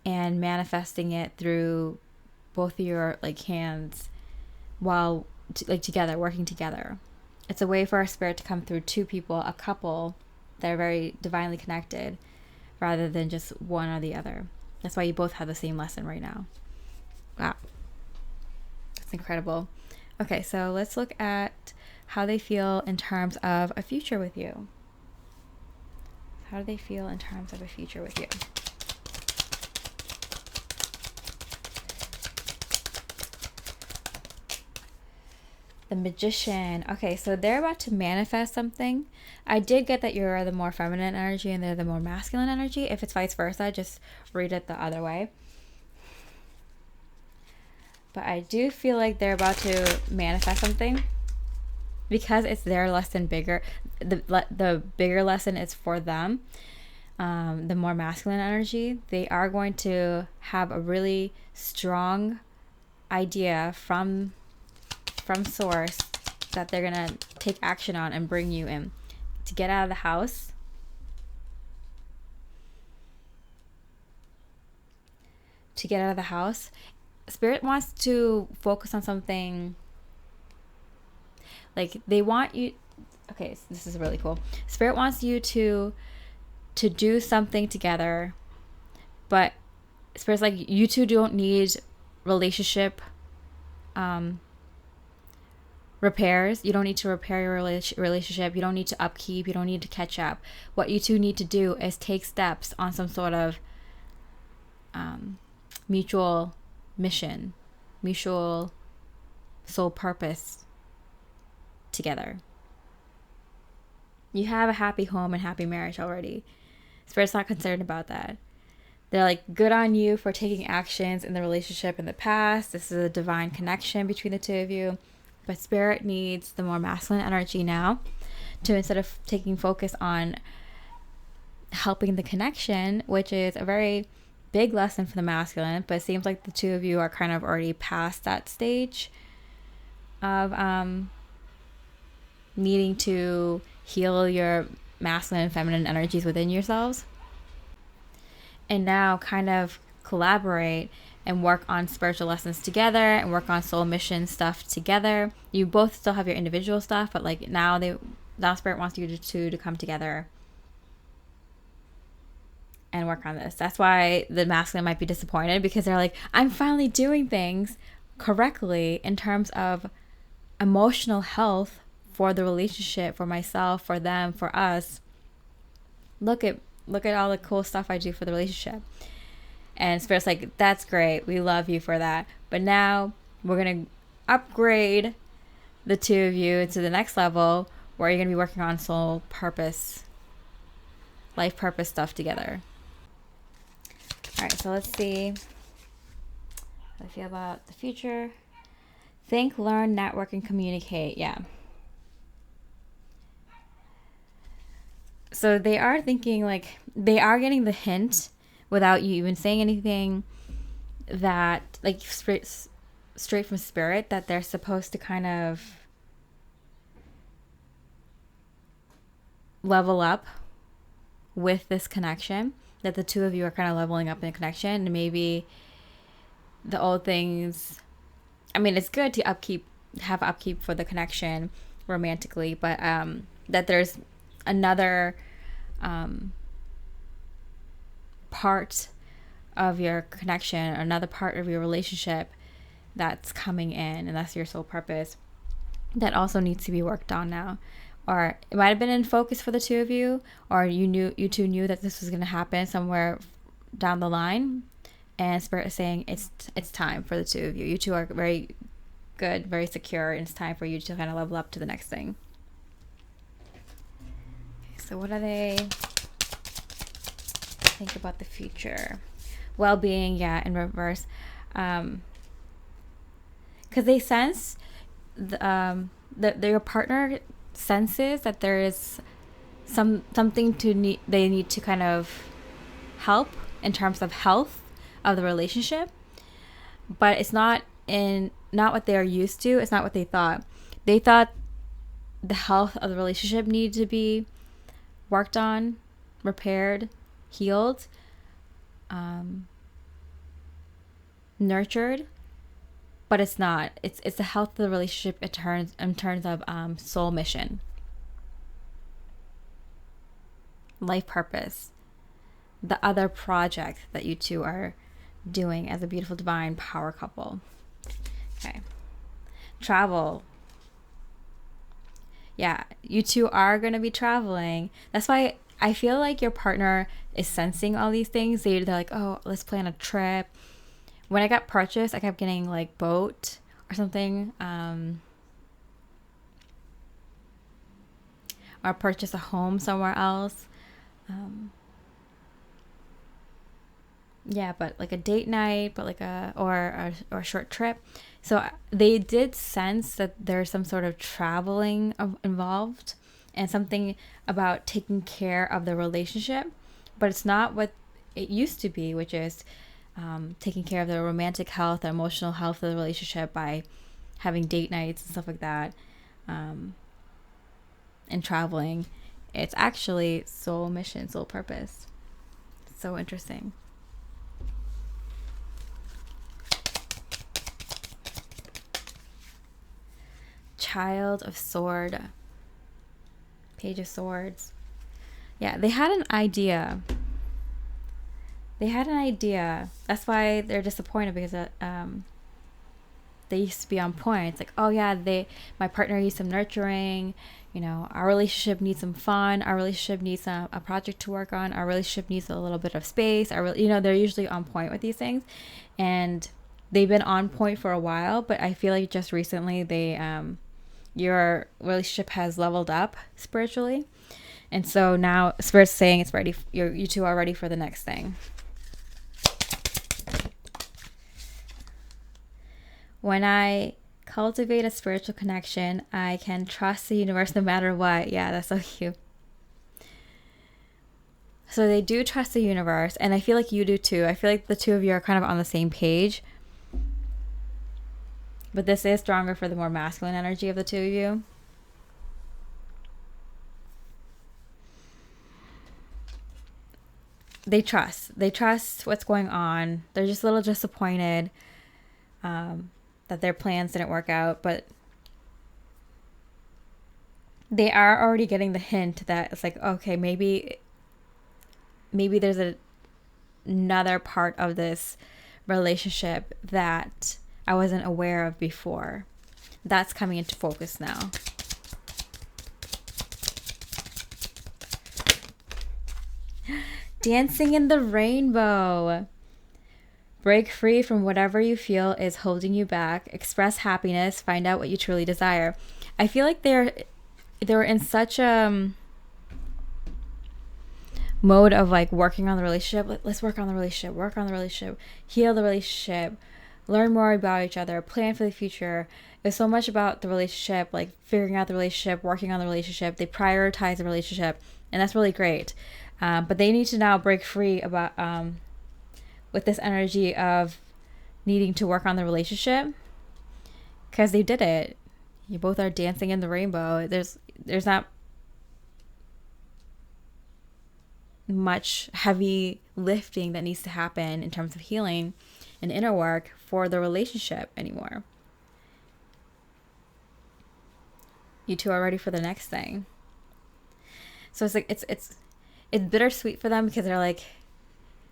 and manifesting it through both of your like hands while like together, working together. It's a way for our spirit to come through two people, a couple that are very divinely connected, rather than just one or the other. That's why you both have the same lesson right now. Wow. That's incredible. Okay, so let's look at how they feel in terms of a future with you. How do they feel in terms of a future with you? The Magician. Okay, so they're about to manifest something. I did get that you're the more feminine energy and they're the more masculine energy. If it's vice versa, just read it the other way. But I do feel like they're about to manifest something because it's their lesson bigger. The bigger lesson is for them. The more masculine energy, they are going to have a really strong idea from source that they're gonna take action on and bring you in to get out of the house. To get out of the house, Spirit wants to focus on something. Like they want you. Okay, this is really cool. Spirit wants you to do something together, but Spirit's like you two don't need relationship repairs. You don't need to repair your relationship. You don't need to upkeep. You don't need to catch up. What you two need to do is take steps on some sort of mutual mission, mutual soul purpose together. You have a happy home and happy marriage already. Spirit's not concerned about that. They're like, good on you for taking actions in the relationship in the past. This is a divine connection between the two of you. But Spirit needs the more masculine energy now to, instead of taking focus on helping the connection, which is a very big lesson for the masculine, but it seems like the two of you are kind of already past that stage of needing to heal your masculine and feminine energies within yourselves. And now kind of collaborate and work on spiritual lessons together and work on soul mission stuff together. You both still have your individual stuff, but like now Spirit wants you to come together and work on this. That's why the masculine might be disappointed, because they're like, I'm finally doing things correctly in terms of emotional health for the relationship, for myself, for them, for us. Look at all the cool stuff I do for the relationship. And Spirit's like, that's great. We love you for that. But now we're going to upgrade the two of you to the next level where you're going to be working on soul purpose, life purpose stuff together. All right, so let's see how I feel about the future. Think, learn, network, and communicate. Yeah. So they are thinking, like, they are getting the hint without you even saying anything, that like straight from Spirit, that they're supposed to kind of level up with this connection, that the two of you are kind of leveling up in a connection. And maybe the old things, I mean, it's good to have upkeep for the connection romantically, but that there's another part of your connection, or another part of your relationship that's coming in, and that's your soul purpose, that also needs to be worked on now. Or it might have been in focus for the two of you, or you two knew that this was going to happen somewhere down the line, and Spirit is saying it's time for the two of you. You two are very good, very secure, and it's time for you to kind of level up to the next thing. Okay, so what are they think about the future? Well-being, yeah, in reverse, because they sense that your partner senses that there is something they need to kind of help in terms of health of the relationship, but it's not what they are used to. It's not what they thought. They thought the health of the relationship needed to be worked on, repaired, healed, nurtured, but it's not. It's the health of the relationship in terms of soul mission, life purpose, the other project that you two are doing as a beautiful divine power couple. Okay. Travel. Yeah, you two are going to be traveling. That's why I feel like your partner is sensing all these things. They're like, oh, let's plan a trip. When I got purchased, I kept getting like boat or something. Or purchase a home somewhere else. Yeah, but like a date night, but like or a short trip. So they did sense that there's some sort of traveling involved and something about taking care of the relationship, but it's not what it used to be, which is taking care of the romantic health, the emotional health of the relationship by having date nights and stuff like that, and traveling. It's actually soul mission, soul purpose. So interesting. Child of Sword. Page of Swords. Yeah, they had an idea. That's why they're disappointed, because they used to be on point. It's like, oh yeah, my partner needs some nurturing. You know, our relationship needs some fun. Our relationship needs a project to work on. Our relationship needs a little bit of space. They're usually on point with these things, and they've been on point for a while. But I feel like just recently your relationship has leveled up spiritually, and so now Spirit's saying it's ready. You two are ready for the next thing. When I cultivate a spiritual connection, I can trust the universe no matter what. Yeah, that's so cute. So they do trust the universe, and I feel like you do too. I feel like the two of you are kind of on the same page. But this is stronger for the more masculine energy of the two of you. They trust what's going on. They're just a little disappointed that their plans didn't work out, but they are already getting the hint that it's like, okay, maybe there's another part of this relationship that I wasn't aware of before. That's coming into focus now. Dancing in the rainbow. Break free from whatever you feel is holding you back. Express happiness. Find out what you truly desire. I feel like they're in such a mode of like working on the relationship. Let's work on the relationship, heal the relationship, learn more about each other, plan for the future. It's so much about the relationship, like figuring out the relationship, working on the relationship. They prioritize the relationship, and that's really great. But they need to now break free about with this energy of needing to work on the relationship, because they did it. You both are dancing in the rainbow. There's not much heavy lifting that needs to happen in terms of healing and inner work for the relationship anymore. You two are ready for the next thing. So it's like it's bittersweet for them, because they're like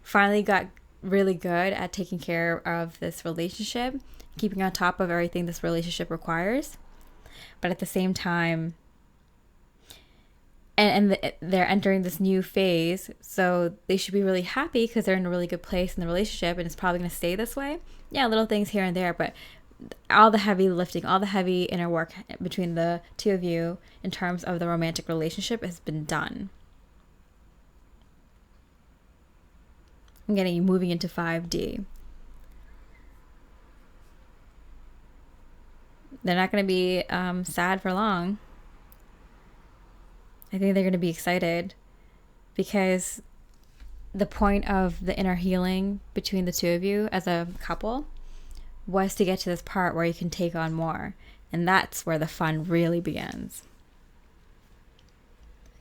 finally got really good at taking care of this relationship, keeping on top of everything this relationship requires. But at the same time, and they're entering this new phase, so they should be really happy because they're in a really good place in the relationship, and it's probably going to stay this way. Yeah, little things here and there, but all the heavy lifting, all the heavy inner work between the two of you in terms of the romantic relationship has been done. I'm getting you moving into 5D. They're not going to be sad for long. I think they're going to be excited, because the point of the inner healing between the two of you as a couple was to get to this part where you can take on more. And that's where the fun really begins.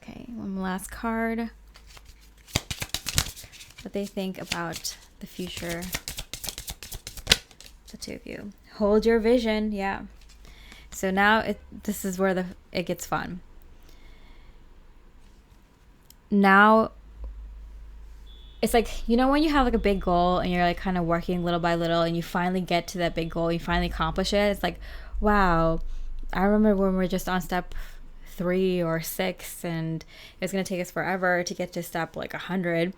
Okay, one last card. What they think about the future. The two of you. Hold your vision. Yeah. So now this is where it gets fun. Now it's like, you know, when you have like a big goal and you're like kind of working little by little and you finally get to that big goal, you finally accomplish it. It's like, wow. I remember when we were just on step 3 or 6 and it was going to take us forever to get to step like 100.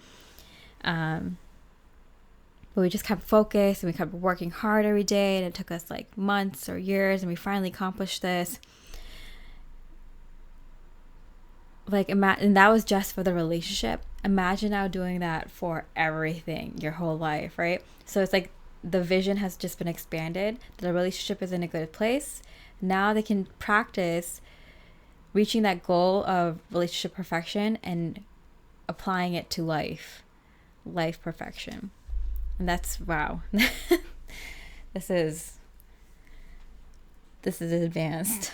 But we just kept focused and we kept working hard every day, and it took us like months or years, and we finally accomplished this. Like, and that was just for the relationship. Imagine now doing that for everything, your whole life, right? So it's like the vision has just been expanded. The relationship is in a good place. Now they can practice reaching that goal of relationship perfection and applying it to life perfection. And that's, wow. This is advanced.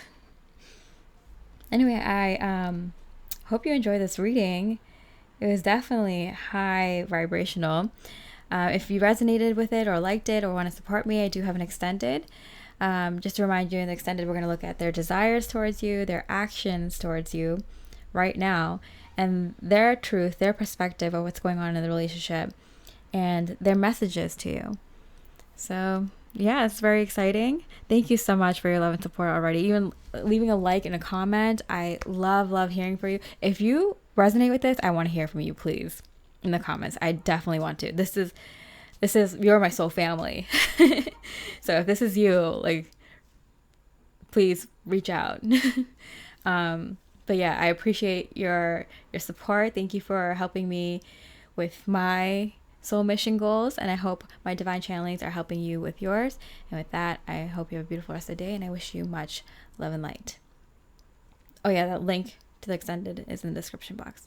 Anyway, I hope you enjoyed this reading. It was definitely high vibrational. If you resonated with it or liked it or want to support me, I do have an extended. Just to remind you, in the extended, we're going to look at their desires towards you, their actions towards you right now, and their truth, their perspective of what's going on in the relationship, and their messages to you. So yeah, it's very exciting. Thank you so much for your love and support already. Even leaving a like and a comment. I love hearing from you. If you resonate with this, I want to hear from you, please, in the comments. I definitely want to. This is you're my soul family. So if this is you, like, please reach out. But yeah, I appreciate your support. Thank you for helping me with my soul mission goals, and I hope my divine channelings are helping you with yours. And with that, I hope you have a beautiful rest of the day, and I wish you much love and light. Oh yeah, that link to the extended is in the description box.